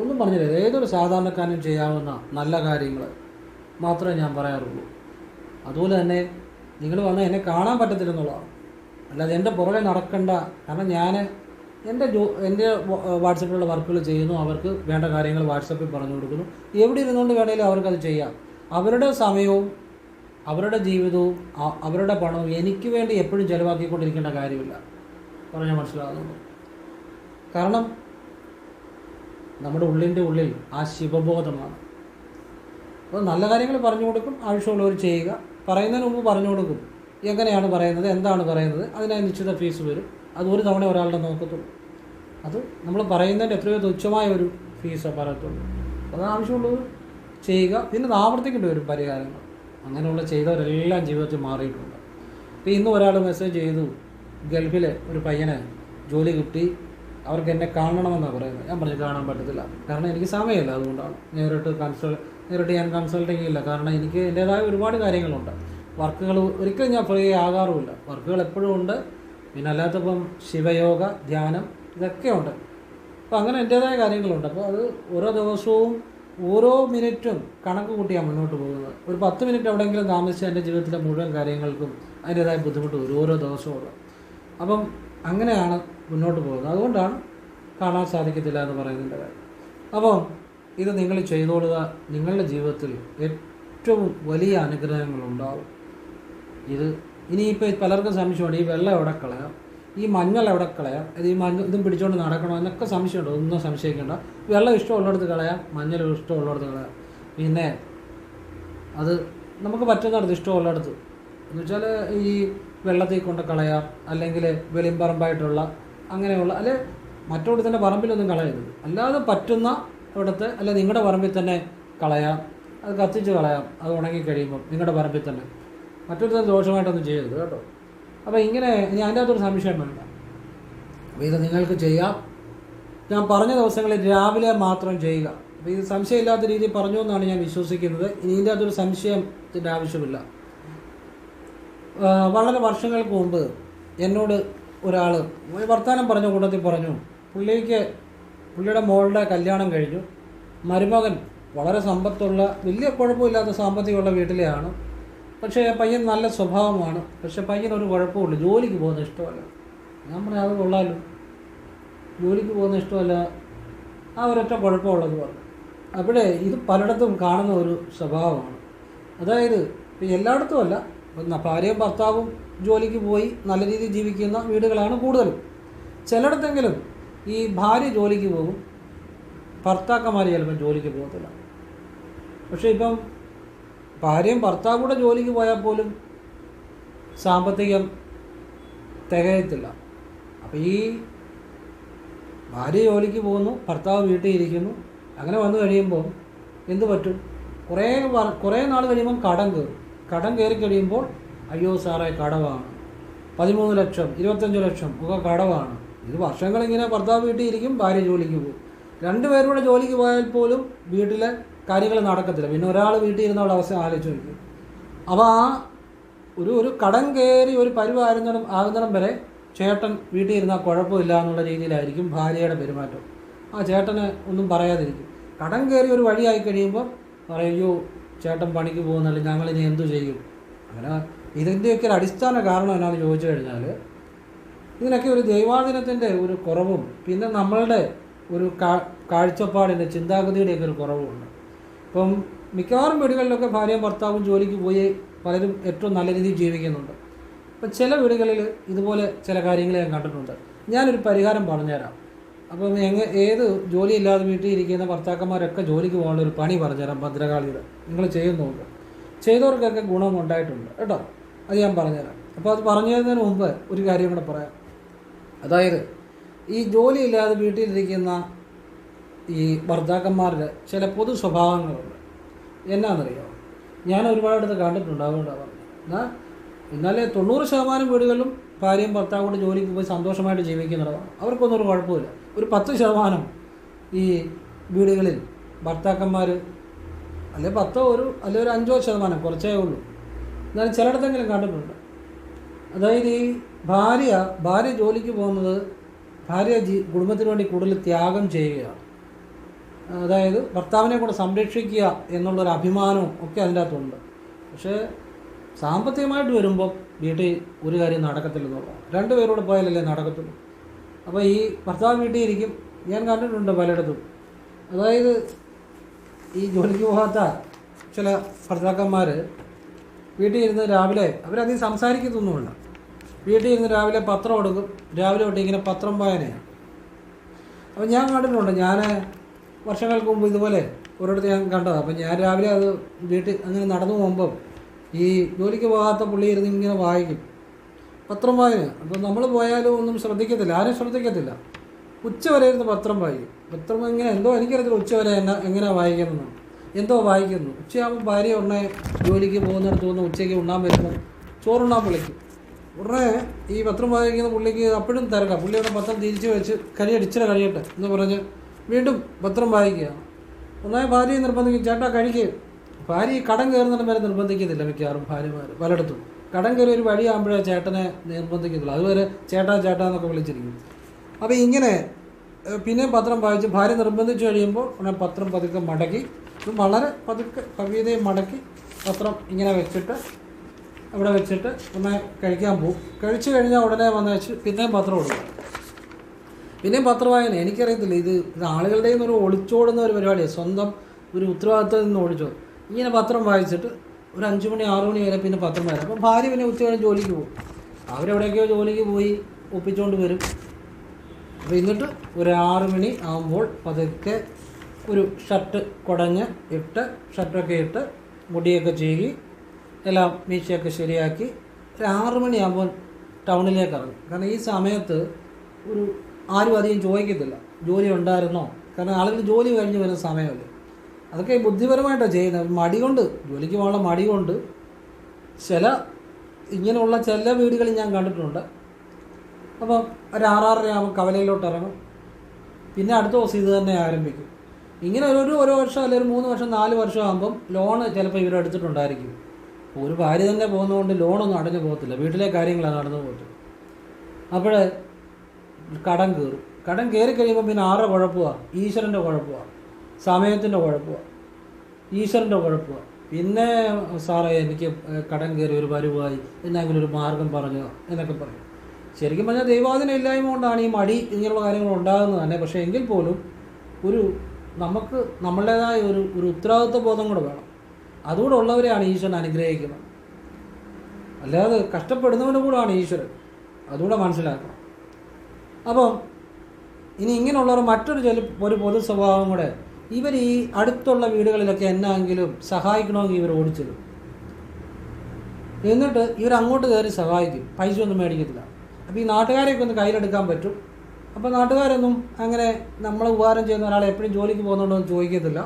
ഒന്നും പറഞ്ഞില്ല. ഏതൊരു സാധാരണക്കാരനും ചെയ്യാവുന്ന നല്ല കാര്യങ്ങൾ മാത്രമേ ഞാൻ പറയാറുള്ളൂ. അതുപോലെ തന്നെ നിങ്ങൾ വന്നാൽ എന്നെ കാണാൻ പറ്റത്തില്ലെന്നുള്ളതാണ്. അല്ലാതെ എൻ്റെ പുറകെ നടക്കണ്ട. കാരണം ഞാൻ എൻ്റെ വാട്സപ്പിലുള്ള വർക്കുകൾ ചെയ്യുന്നു, അവർക്ക് വേണ്ട കാര്യങ്ങൾ വാട്സപ്പിൽ പറഞ്ഞു കൊടുക്കുന്നു. എവിടെ ഇരുന്നുകൊണ്ട് വേണമെങ്കിലും അവർക്കത് ചെയ്യാം. അവരുടെ സമയവും അവരുടെ ജീവിതവും അവരുടെ പണവും എനിക്ക് വേണ്ടി എപ്പോഴും ചിലവാക്കിക്കൊണ്ടിരിക്കേണ്ട കാര്യമില്ല. പറഞ്ഞാൽ മനസ്സിലാകുന്നു. കാരണം നമ്മുടെ ഉള്ളിൻ്റെ ഉള്ളിൽ ആ ശിവബോധമാണ്. അപ്പോൾ നല്ല കാര്യങ്ങൾ പറഞ്ഞു കൊടുക്കും, ആവശ്യമുള്ളവർ ചെയ്യുക. പറയുന്നതിന് മുമ്പ് പറഞ്ഞു കൊടുക്കും എങ്ങനെയാണ് പറയുന്നത്, എന്താണ് പറയുന്നത്, അതിനായി നിശ്ചിത ഫീസ് വരും. അത് ഒരു തവണ ഒരാളുടെ നോക്കത്തുള്ളൂ. അത് നമ്മൾ പറയുന്നതിൻ്റെ എത്രയോ തുച്ഛമായ ഒരു ഫീസ് പറയത്തുള്ളൂ. അത് ആവശ്യമുള്ളത് ചെയ്യുക. പിന്നെ ആവർത്തിക്കേണ്ടി വരും പരിഹാരങ്ങൾ. അങ്ങനെയുള്ള ചെയ്തവരെല്ലാം ജീവിതത്തിൽ മാറിയിട്ടുണ്ട്. ഇപ്പോൾ ഇന്ന് ഒരാൾ മെസ്സേജ് ചെയ്തു, ഗൾഫിലെ ഒരു പയ്യന് ജോലി കിട്ടി, അവർക്ക് എന്നെ കാണണമെന്നാണ് പറയുന്നത്. ഞാൻ പറഞ്ഞു കാണാൻ പറ്റത്തില്ല, കാരണം എനിക്ക് സമയമില്ല. അതുകൊണ്ടാണ് നേരിട്ട് ഞാൻ കൺസൾട്ടിങ് ഇല്ല. കാരണം എനിക്ക് എൻ്റേതായ ഒരുപാട് കാര്യങ്ങളുണ്ട്. വർക്കുകൾ ഒരിക്കലും ഞാൻ ഫ്രീ ആകാറുമില്ല. വർക്കുകൾ എപ്പോഴും ഉണ്ട്. പിന്നെ അല്ലാത്തപ്പം ശിവയോഗ, ധ്യാനം ഇതൊക്കെ ഉണ്ട്. അപ്പോൾ അങ്ങനെ എൻ്റേതായ കാര്യങ്ങളുണ്ട്. അപ്പോൾ അത് ഓരോ ദിവസവും ഓരോ മിനിറ്റും കണക്ക് കൂട്ടിയാണ് മുന്നോട്ട് പോകുന്നത്. ഒരു 10 മിനിറ്റ് എവിടെയെങ്കിലും താമസിച്ച് എൻ്റെ ജീവിതത്തിലെ മുഴുവൻ കാര്യങ്ങൾക്കും അതിൻ്റേതായ ബുദ്ധിമുട്ട് വരും ഓരോ ദിവസവും. അപ്പം അങ്ങനെയാണ് മുന്നോട്ട് പോകുന്നത്. അതുകൊണ്ടാണ് കാണാൻ സാധിക്കത്തില്ല എന്ന് പറയുന്നതിൻ്റെ കാര്യം. അപ്പം ഇത് നിങ്ങൾ ചെയ്തോളുക. നിങ്ങളുടെ ജീവിതത്തിൽ ഏറ്റവും വലിയ അനുഗ്രഹങ്ങളുണ്ടാവും. ഇത് ഇനിയിപ്പോൾ പലർക്കും സംശയമുണ്ട്, ഈ വെള്ളം എവിടെ കളയാം, ഈ മഞ്ഞൾ എവിടെ കളയാം, ഈ ഇതും പിടിച്ചുകൊണ്ട് നടക്കണോ എന്നൊക്കെ സംശയമുണ്ട്. ഒന്നും സംശയിക്കേണ്ട. വെള്ളം ഇഷ്ടമുള്ളിടത്ത് കളയാം, മഞ്ഞൾ ഇഷ്ടമുള്ളിടത്ത് കളയാം. പിന്നെ അത് നമുക്ക് പറ്റുന്നിടത്ത് ഇഷ്ടമുള്ളിടത്ത് എന്ന് വെച്ചാൽ ഈ വെള്ളത്തിൽ കൊണ്ട് കളയാം, അല്ലെങ്കിൽ വെളിമ്പറമ്പായിട്ടുള്ള അങ്ങനെയുള്ള, അല്ലെ മറ്റൊരിടത്തിൻ്റെ പറമ്പിലൊന്നും കളയരുത്. അല്ലാതെ പറ്റുന്ന ഇവിടുത്തെ, അല്ലെ നിങ്ങളുടെ പറമ്പിൽ തന്നെ കളയാം. അത് കത്തിച്ച് കളയാം. അത് ഉണങ്ങിക്കഴിയുമ്പം നിങ്ങളുടെ പറമ്പിൽ തന്നെ. മറ്റൊരു ദോഷമായിട്ടൊന്നും ചെയ്യരുത് കേട്ടോ. അപ്പോൾ ഇങ്ങനെ ഇനി അതിൻ്റെ അകത്തൊരു സംശയം വേണ്ട. അപ്പോൾ ഇത് നിങ്ങൾക്ക് ചെയ്യാം. ഞാൻ പറഞ്ഞ ദിവസങ്ങളിൽ രാവിലെ മാത്രം ചെയ്യുക. അപ്പോൾ ഇത് സംശയമില്ലാത്ത രീതിയിൽ പറഞ്ഞു എന്നാണ് ഞാൻ വിശ്വസിക്കുന്നത്. ഇനി ഇതിൻ്റെ അതൊരു സംശയത്തിൻ്റെ ആവശ്യമില്ല. വളരെ വർഷങ്ങൾക്ക് മുമ്പ് എന്നോട് ഒരാൾ വർത്തമാനം പറഞ്ഞ കൂട്ടത്തിൽ പറഞ്ഞു, പുള്ളിയുടെ മോളുടെ കല്യാണം കഴിഞ്ഞു, മരുമകൻ വളരെ സമ്പത്തുള്ള വലിയ കുഴപ്പമില്ലാത്ത സാമ്പത്തികമുള്ള വീട്ടിലെയാണ്, പക്ഷേ പയ്യൻ നല്ല സ്വഭാവമാണ്, പക്ഷേ പയ്യനൊരു കുഴപ്പമില്ല, ജോലിക്ക് പോകുന്ന ഇഷ്ടമല്ല. ഞാൻ പറഞ്ഞു അത് കൊള്ളാമല്ലോ, ജോലിക്ക് പോകുന്ന ഇഷ്ടമല്ല, ആ ഒരൊറ്റ കുഴപ്പമുള്ളത് പറഞ്ഞു. അവിടെ ഇത് പലയിടത്തും കാണുന്ന ഒരു സ്വഭാവമാണ്. അതായത് എല്ലായിടത്തും അല്ല, ഭാര്യയും ഭർത്താവും ജോലിക്ക് പോയി നല്ല രീതിയിൽ ജീവിക്കുന്ന വീടുകളാണ് കൂടുതലും. ചിലയിടത്തെങ്കിലും ഈ ഭാര്യ ജോലിക്ക് പോകും, ഭർത്താക്കന്മാർ ചിലപ്പം ജോലിക്ക് പോകത്തില്ല. പക്ഷേ ഇപ്പം ഭാര്യയും ഭർത്താവും കൂടെ ജോലിക്ക് പോയാൽ പോലും സാമ്പത്തികം തികയത്തില്ല. അപ്പോൾ ഈ ഭാര്യ ജോലിക്ക് പോകുന്നു, ഭർത്താവ് വീട്ടിൽ ഇരിക്കുന്നു, അങ്ങനെ വന്നു കഴിയുമ്പോൾ എന്ത് പറ്റും? കുറേ നാൾ കഴിയുമ്പം കടം കയറി കഴിയുമ്പോൾ അയ്യോ സാറേ കടമാണ്, 13 ലക്ഷം 25 ലക്ഷം ഒക്കെ കടമാണ്. ഇത് വർഷങ്ങളിങ്ങനെ ഭർത്താവ് വീട്ടിൽ ഇരിക്കും, ഭാര്യ ജോലിക്ക് പോകും. രണ്ടുപേരും കൂടെ ജോലിക്ക് പോയാൽ പോലും വീട്ടിലെ കാര്യങ്ങൾ നടക്കത്തില്ല. പിന്നെ ഒരാൾ വീട്ടിൽ ഇരുന്നുള്ള അവസ്ഥ ആലോചിച്ച് നോക്കും. അപ്പോൾ ആ ഒരു കടം കയറി ഒരു ആകുന്നിടം വരെ ചേട്ടൻ വീട്ടിൽ ഇരുന്നാൽ കുഴപ്പമില്ല എന്നുള്ള രീതിയിലായിരിക്കും ഭാര്യയുടെ പെരുമാറ്റം. ആ ചേട്ടന് ഒന്നും പറയാതിരിക്കും. കടം കയറി ഒരു വഴിയായി കഴിയുമ്പോൾ പറയോ ചേട്ടൻ പണിക്ക് പോകുന്നല്ല, ഞങ്ങളിനി എന്തു ചെയ്യും? അങ്ങനെ ഇതിൻ്റെയൊക്കെ ഒരു അടിസ്ഥാന കാരണം എന്നാന്ന് ചോദിച്ചു കഴിഞ്ഞാൽ ഇതിനൊക്കെ ഒരു ദൈവാധീനത്തിൻ്റെ ഒരു കുറവും പിന്നെ നമ്മളുടെ ഒരു കാഴ്ചപ്പാടിൻ്റെ ചിന്താഗതിയുടെയൊക്കെ ഒരു കുറവുമുണ്ട്. ഇപ്പം മിക്കവാറും വീടുകളിലൊക്കെ ഭാര്യയും ഭർത്താവും ജോലിക്ക് പോയി പലരും ഏറ്റവും നല്ല രീതിയിൽ ജീവിക്കുന്നുണ്ട്. അപ്പം ചില വീടുകളിൽ ഇതുപോലെ ചില കാര്യങ്ങൾ ഞാൻ കണ്ടിട്ടുണ്ട്. ഞാനൊരു പരിഹാരം പറഞ്ഞുതരാം. അപ്പം ഏത് ജോലിയില്ലാതെ വീട്ടിൽ ഇരിക്കുന്ന ഭർത്താക്കന്മാരൊക്കെ ജോലിക്ക് പോകാനുള്ള ഒരു പണി പറഞ്ഞുതരാം ഭദ്രകാളിയുടെ. നിങ്ങൾ ചെയ്യുന്നുണ്ട്, ചെയ്തവർക്കൊക്കെ ഗുണമുണ്ടായിട്ടുണ്ട് കേട്ടോ. അത് ഞാൻ പറഞ്ഞുതരാം. അപ്പോൾ അത് പറഞ്ഞു തരുന്നതിന് മുമ്പ് ഒരു കാര്യം കൂടെ പറയാം. അതായത് ഈ ജോലിയില്ലാതെ വീട്ടിലിരിക്കുന്ന ഈ ഭർത്താക്കന്മാരുടെ ചില പൊതു സ്വഭാവങ്ങളുണ്ട്. എന്നാണെന്നറിയോ? ഞാൻ ഒരുപാടടുത്ത് കണ്ടിട്ടുണ്ട്, അതുകൊണ്ടാണ് പറഞ്ഞത്. എന്നാലേ 90% വീടുകളിലും ഭാര്യയും ഭർത്താവും കൂടെ ജോലിക്ക് പോയി സന്തോഷമായിട്ട് ജീവിക്കുന്നതാണ്. അവർക്കൊന്നും ഒരു കുഴപ്പമില്ല. ഒരു 10% ഈ വീടുകളിൽ ഭർത്താക്കന്മാർ അല്ലെ 10 അല്ലെ ഒരു 5% കുറച്ചേ ഉള്ളൂ. എന്നാലും ചിലയിടത്തെങ്കിലും കണ്ടിട്ടുണ്ട്. അതായത് ഈ ഭാര്യ ജോലിക്ക് പോകുന്നത് കുടുംബത്തിന് വേണ്ടി കൂടുതൽ ത്യാഗം ചെയ്യുകയാണ്. അതായത് ഭർത്താവിനെ കൂടെ സംരക്ഷിക്കുക എന്നുള്ളൊരു അഭിമാനവും ഒക്കെ അതിൻ്റെ അകത്തുണ്ട്. പക്ഷേ സാമ്പത്തികമായിട്ട് വരുമ്പോൾ വീട്ടിൽ ഒരു കാര്യം നടക്കത്തില്ലെന്നുള്ളതാണ്. രണ്ടുപേരോട് പോയാലല്ലേ നടക്കത്തുള്ളൂ. അപ്പോൾ ഈ ഭർത്താവ് വീട്ടിൽ ഇരിക്കും. ഞാൻ കണ്ടിട്ടുണ്ട് പലയിടത്തും. അതായത് ഈ ജോലിക്ക് പോകാത്ത ചില ഭർത്താക്കന്മാർ വീട്ടിൽ ഇരുന്ന് രാവിലെ അവരധികം സംസാരിക്കത്തൊന്നുമില്ല. വീട്ടിൽ ഇരുന്ന് രാവിലെ പത്രം എടുക്കും. രാവിലെ തൊട്ട് ഇങ്ങനെ പത്രം വായനയാണ്. അപ്പോൾ ഞാൻ കണ്ടിട്ടുണ്ട്. ഞാൻ വർഷങ്ങൾക്ക് മുമ്പ് ഇതുപോലെ ഒരിടത്ത് ഞാൻ കണ്ടതാണ്. അപ്പം ഞാൻ രാവിലെ അത് വീട്ടിൽ അങ്ങനെ നടന്നു പോകുമ്പം ഈ ജോലിക്ക് പോകാത്ത പുള്ളി ഇരുന്ന് ഇങ്ങനെ വായിക്കും, പത്രം വായന. അപ്പോൾ നമ്മൾ പോയാലും ഒന്നും ശ്രദ്ധിക്കത്തില്ല, ആരും ശ്രദ്ധിക്കത്തില്ല. ഉച്ചവരെ ഇരുന്ന് പത്രം വായിക്കും. പത്രം ഇങ്ങനെ എന്തോ എനിക്കറിയത്തില്ല ഉച്ചവരെ എങ്ങനെ വായിക്കുന്നതെന്ന്. എന്തോ വായിക്കുന്നു. ഉച്ചയാകുമ്പോൾ ഭാര്യ ഉടനെ ജോലിക്ക് പോകുന്നിടത്ത് നിന്ന് ഉച്ചയ്ക്ക് ഉണ്ണാൻ വരുമ്പോൾ ചോറുണ്ണാൻ വിളിക്കും. ഉടനെ ഈ പത്രം വായിക്കുന്ന പുള്ളിക്ക് അപ്പോഴും തിരക്കാം. പുള്ളിയുടെ പത്രം തിരിച്ച് വെച്ച് കഴിയട്ടെ എന്ന് പറഞ്ഞ് വീണ്ടും പത്രം വായിക്കുകയാണ്. ഒന്നായി ഭാര്യയെ നിർബന്ധിക്കും, ചേട്ടാ കഴിക്കുക. ഭാര്യ കടം കയറുന്നിടം വരെ നിർബന്ധിക്കത്തില്ല. മിക്കവാറും ഭാര്യമാർ പലയിടത്തും കടം കയറി ഒരു വഴിയാകുമ്പോഴേ ചേട്ടനെ നിർബന്ധിക്കത്തില്ല. അതുവരെ ചേട്ടാ എന്നൊക്കെ വിളിച്ചിരിക്കും. അപ്പോൾ ഇങ്ങനെ പിന്നെ പത്രം വായിച്ച് ഭാര്യ നിർബന്ധിച്ച് കഴിയുമ്പോൾ ഉടനെ പത്രം പതുക്കെ മടക്കി, വളരെ പതുക്കെ കവിതയും മടക്കി പത്രം ഇങ്ങനെ അവിടെ വെച്ചിട്ട് ഒന്ന് കഴിക്കാൻ പോകും. കഴിച്ചു കഴിഞ്ഞാൽ ഉടനെ വന്ന് വെച്ച് പിന്നെയും പത്രം കൊടുക്കും. പിന്നെയും പത്രം വായന. എനിക്കറിയത്തില്ല, ഇത് ആളുകളുടെ ഒരു ഒളിച്ചോടുന്ന ഒരു പരിപാടിയാണ്. സ്വന്തം ഒരു ഉത്തരവാദിത്തത്തിൽ നിന്ന് ഓടിച്ചോ. ഇങ്ങനെ പത്രം വായിച്ചിട്ട് ഒരു 5 മണി 6 മണി വരെ പിന്നെ പത്രം വായിക്കും. അപ്പോൾ ഭാര്യ പിന്നെ ഉച്ചകഴിഞ്ഞ് ജോലിക്ക് പോകും. അവരെവിടെയൊക്കെയോ ജോലിക്ക് പോയി ഒപ്പിച്ചുകൊണ്ട് വരും. അപ്പോൾ എന്നിട്ട് ഒരു 6 മണി ആകുമ്പോൾ പതുക്കെ ഒരു ഷർട്ട് കുടഞ്ഞ് ഷർട്ടൊക്കെ ഇട്ട് മുടിയൊക്കെ ചീകി എല്ലാം മീശയൊക്കെ ശരിയാക്കി ഒരു 6 മണിയാകുമ്പോൾ ടൗണിലേക്ക് ഇറങ്ങും. കാരണം ഈ സമയത്ത് ആരും അധികം ചോദിക്കത്തില്ല ജോലി ഉണ്ടായിരുന്നോ. കാരണം ആളുകൾ ജോലി കഴിഞ്ഞ് വരുന്ന സമയമല്ലേ. അതൊക്കെ ബുദ്ധിപരമായിട്ടാണ് ചെയ്യുന്നത്. ജോലിക്ക് പോകാനുള്ള മടി കൊണ്ട് ഇങ്ങനെയുള്ള ചില വീടുകളിൽ ഞാൻ കണ്ടിട്ടുണ്ട്. അപ്പം ഒരു 6:30 ആകുമ്പോൾ കവലയിലോട്ട് ഇറങ്ങും. പിന്നെ അടുത്ത ദിവസം ഇത് തന്നെ ആരംഭിക്കും. ഇങ്ങനെ ഒരു വർഷം അല്ലെങ്കിൽ 3 വർഷം 4 വർഷം ആകുമ്പം ലോണ് ചിലപ്പോൾ ഇവരെടുത്തിട്ടുണ്ടായിരിക്കും. ഒരു ഭാര്യ തന്നെ പോകുന്നതുകൊണ്ട് ലോണൊന്നും അടഞ്ഞു പോകത്തില്ല, വീട്ടിലെ കാര്യങ്ങളാണ് നടന്നു പോകത്തില്ല. അപ്പോൾ കടം കയറി കഴിയുമ്പോൾ പിന്നെ ആരുടെ കുഴപ്പമാണ്? ഈശ്വരൻ്റെ കുഴപ്പമാണ്, സമയത്തിൻ്റെ കുഴപ്പമാണ്, ഈശ്വരൻ്റെ കുഴപ്പമാണ്. പിന്നെ സാറേ എനിക്ക് കടം കയറി ഒരു പരുവായി, എന്തെങ്കിലും ഒരു മാർഗം പറഞ്ഞോ എന്നൊക്കെ പറയും. ശരിക്കും പറഞ്ഞാൽ ദൈവാധീനം ഇല്ലായ്മ കൊണ്ടാണ് ഈ മടി ഇങ്ങനെയുള്ള കാര്യങ്ങൾ ഉണ്ടാകുന്നത് തന്നെ. പക്ഷേ എങ്കിൽ പോലും നമുക്ക് നമ്മളുടേതായ ഒരു ഉത്തരവാദിത്വ ബോധം കൂടെ വേണം. അതുകൂടെ ഉള്ളവരെയാണ് ഈശ്വരൻ അനുഗ്രഹിക്കുന്നത്. അല്ലാതെ കഷ്ടപ്പെടുന്നവനും കൂടെയാണ് ഈശ്വരൻ, അതുകൂടെ മനസ്സിലാക്കണം. അപ്പം ഇനി ഇങ്ങനെയുള്ളവർ ഒരു പൊതു സ്വഭാവം കൂടെ, ഇവർ ഈ അടുത്തുള്ള വീടുകളിലൊക്കെ എന്നാണെങ്കിലും സഹായിക്കണമെങ്കിൽ ഇവർ ഓടിച്ചിടും. എന്നിട്ട് ഇവരങ്ങോട്ട് കയറി സഹായിക്കും, പൈസ ഒന്നും മേടിക്കത്തില്ല. അപ്പോൾ ഈ നാട്ടുകാരെയൊക്കെ ഒന്ന് കയ്യിലെടുക്കാൻ പറ്റും. അപ്പോൾ നാട്ടുകാരൊന്നും അങ്ങനെ നമ്മളെ ഉപകാരം ചെയ്യുന്ന ഒരാളെ എപ്പോഴും ജോലിക്ക് പോകുന്നുണ്ടോ എന്ന് ചോദിക്കത്തില്ല.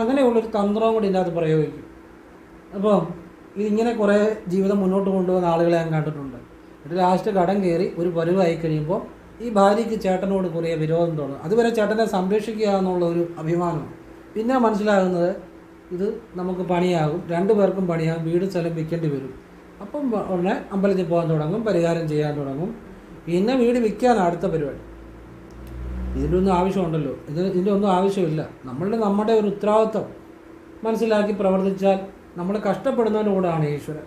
അങ്ങനെയുള്ളൊരു തന്ത്രവും കൂടി ഇതിനകത്ത് പ്രയോഗിക്കും. അപ്പം ഇതിങ്ങനെ കുറേ ജീവിതം മുന്നോട്ട് കൊണ്ടുപോകുന്ന ആളുകളെ ഞാൻ കണ്ടിട്ടുണ്ട്. എന്നിട്ട് ലാസ്റ്റ് കടം കയറി ഒരു പരുവായി കഴിയുമ്പോൾ ഈ ഭാര്യയ്ക്ക് ചേട്ടനോട് കുറേ വിരോധം തോന്നും. അതുവരെ ചേട്ടനെ സംരക്ഷിക്കുക എന്നുള്ള ഒരു അഭിമാനം. പിന്നെ മനസ്സിലാകുന്നത് ഇത് നമുക്ക് പണിയാകും, 2 പേർക്കും പണിയാകും, വീട് സ്ഥലം വിൽക്കേണ്ടി വരും. അപ്പം ഉടനെ അമ്പലത്തിൽ പോകാൻ തുടങ്ങും, പരിഹാരം ചെയ്യാൻ തുടങ്ങും. പിന്നെ വീട് വിൽക്കാനാണ് അടുത്ത പരിപാടി. ഇതിൻ്റെ ഒന്നും ആവശ്യമുണ്ടല്ലോ, ഇതിൻ്റെ ഒന്നും ആവശ്യമില്ല. നമ്മുടെ ഒരു ഉത്തരവാദിത്വം മനസ്സിലാക്കി പ്രവർത്തിച്ചാൽ നമ്മൾ കഷ്ടപ്പെടുന്നതിൻ്റെ കൂടെയാണ് ഈശ്വരൻ.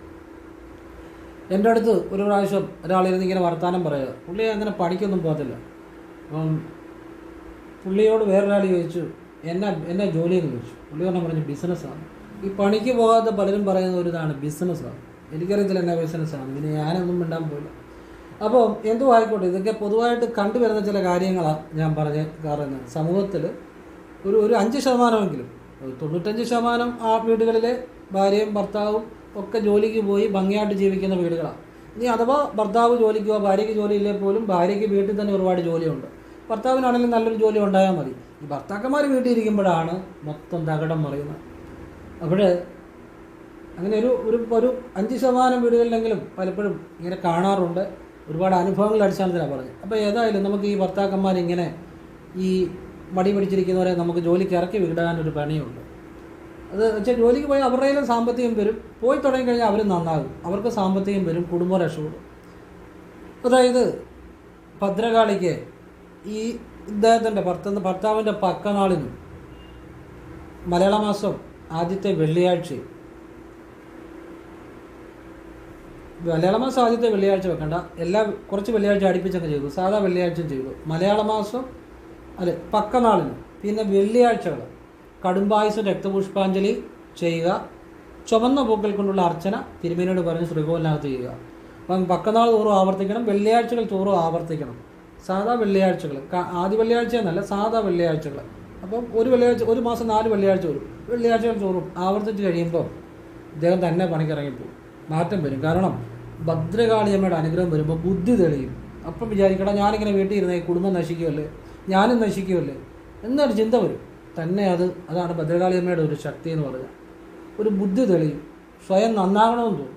എൻ്റെ അടുത്ത് ഒരു പ്രാവശ്യം ഒരാളിരുന്ന് ഇങ്ങനെ വർത്തമാനം പറയുക. പുള്ളി അങ്ങനെ പണിക്കൊന്നും പോകത്തില്ല. അപ്പം പുള്ളിയോട് വേറൊരാൾ ചോദിച്ചു, എന്നാ ജോലിയെന്ന് ചോദിച്ചു. പുള്ളി പറഞ്ഞു ബിസിനസ്സാണ്. ഈ പണിക്ക് പോകാത്ത പലരും പറയുന്ന ഒരു ഇതാണ് ബിസിനസ്സാണ്. എനിക്കറിയത്തില്ല എന്നാ ബിസിനസ്സാണ്, പിന്നെ ഞാനൊന്നും മിണ്ടാൻ പോയില്ല. അപ്പോൾ എന്തോ ആയിക്കോട്ടെ, ഇതൊക്കെ പൊതുവായിട്ട് കണ്ടുവരുന്ന ചില കാര്യങ്ങളാണ് ഞാൻ കാരണം സമൂഹത്തിൽ ഒരു 5%, 95% ആ വീടുകളിലെ ഭാര്യയും ഭർത്താവും ഒക്കെ ജോലിക്ക് പോയി ഭംഗിയായിട്ട് ജീവിക്കുന്ന വീടുകളാണ്. ഇനി അഥവാ ഭർത്താവ് ജോലിക്ക് പോകാൻ ഭാര്യയ്ക്ക് ജോലിയില്ലേ പോലും ഭാര്യയ്ക്ക് വീട്ടിൽ തന്നെ ഒരുപാട് ജോലിയുണ്ട്. ഭർത്താവിനാണെങ്കിലും നല്ലൊരു ജോലി ഉണ്ടായാൽ മതി. ഈ ഭർത്താക്കന്മാർ വീട്ടിൽ ഇരിക്കുമ്പോഴാണ് മൊത്തം തകടം മറിയുന്നത്. അപ്പോൾ അങ്ങനെ ഒരു 5% വീടുകളിലെങ്കിലും പലപ്പോഴും ഇങ്ങനെ കാണാറുണ്ട്. ഒരുപാട് അനുഭവങ്ങളുടെ അടിസ്ഥാനത്തിലാണ് പറഞ്ഞത്. അപ്പോൾ ഏതായാലും നമുക്ക് ഈ ഭർത്താക്കന്മാരിങ്ങനെ ഈ മടി പിടിച്ചിരിക്കുന്നവരെ നമുക്ക് ജോലിക്ക് ഇറക്കി വിടാനൊരു പണിയുണ്ട്. അത് വെച്ചാൽ ജോലിക്ക് പോയി അവരുടെയിലും സാമ്പത്തികം വരും, പോയി തുടങ്ങിക്കഴിഞ്ഞാൽ അവർ നന്നാകും, അവർക്ക് സാമ്പത്തികം വരും, കുടുംബം രക്ഷപ്പെടും. അതായത് ഭദ്രകാളിക്ക് ഈ ഇദ്ദേഹത്തിൻ്റെ ഭർത്താവിൻ്റെ പക്കനാളിനും മലയാള മാസം ആദ്യത്തെ വെള്ളിയാഴ്ചയും, മലയാള മാസം ആദ്യത്തെ വെള്ളിയാഴ്ച വെക്കണ്ട, കുറച്ച് വെള്ളിയാഴ്ച അടുപ്പിച്ചൊക്കെ ചെയ്തു, സാധാ വെള്ളിയാഴ്ചയും ചെയ്തു. മലയാള മാസം പക്കനാളിനും പിന്നെ വെള്ളിയാഴ്ചകൾ കടുംബായുസ് രക്തപുഷ്പാഞ്ജലി ചെയ്യുക, ചുവന്ന പൂക്കൾ കൊണ്ടുള്ള അർച്ചന തിരുമേനിയോട് പറഞ്ഞ് ശ്രീകോവിലിനകത്ത് ചെയ്യുക. അപ്പം പക്കനാൾ തോറും ആവർത്തിക്കണം, വെള്ളിയാഴ്ചകൾ തോറും ആവർത്തിക്കണം. സാധാ വെള്ളിയാഴ്ചകൾ, ആദ്യ വെള്ളിയാഴ്ച എന്നല്ല, സാധാ വെള്ളിയാഴ്ചകൾ. അപ്പം ഒരു മാസം 4 വെള്ളിയാഴ്ച വരും. വെള്ളിയാഴ്ചകൾ തോറും ആവർത്തിച്ച് കഴിയുമ്പോൾ ഇദ്ദേഹം തന്നെ പണിക്കിറങ്ങിപ്പോകും, മാറ്റം വരും. കാരണം ഭദ്രകാളിയമ്മയുടെ അനുഗ്രഹം വരുമ്പോൾ ബുദ്ധി തെളിയും. അപ്പം വിചാരിക്കണം, ഞാനിങ്ങനെ വീട്ടിൽ ഇരുന്ന ഈ കുടുംബം നശിക്കുമല്ലേ, ഞാനും നശിക്കുമല്ലേ എന്നൊരു ചിന്ത വരും. തന്നെ അതാണ് ഭദ്രകാളിയമ്മയുടെ ഒരു ശക്തി എന്ന് പറഞ്ഞാൽ. ഒരു ബുദ്ധി തെളിയും, സ്വയം നന്നാകണമെന്ന് തോന്നും.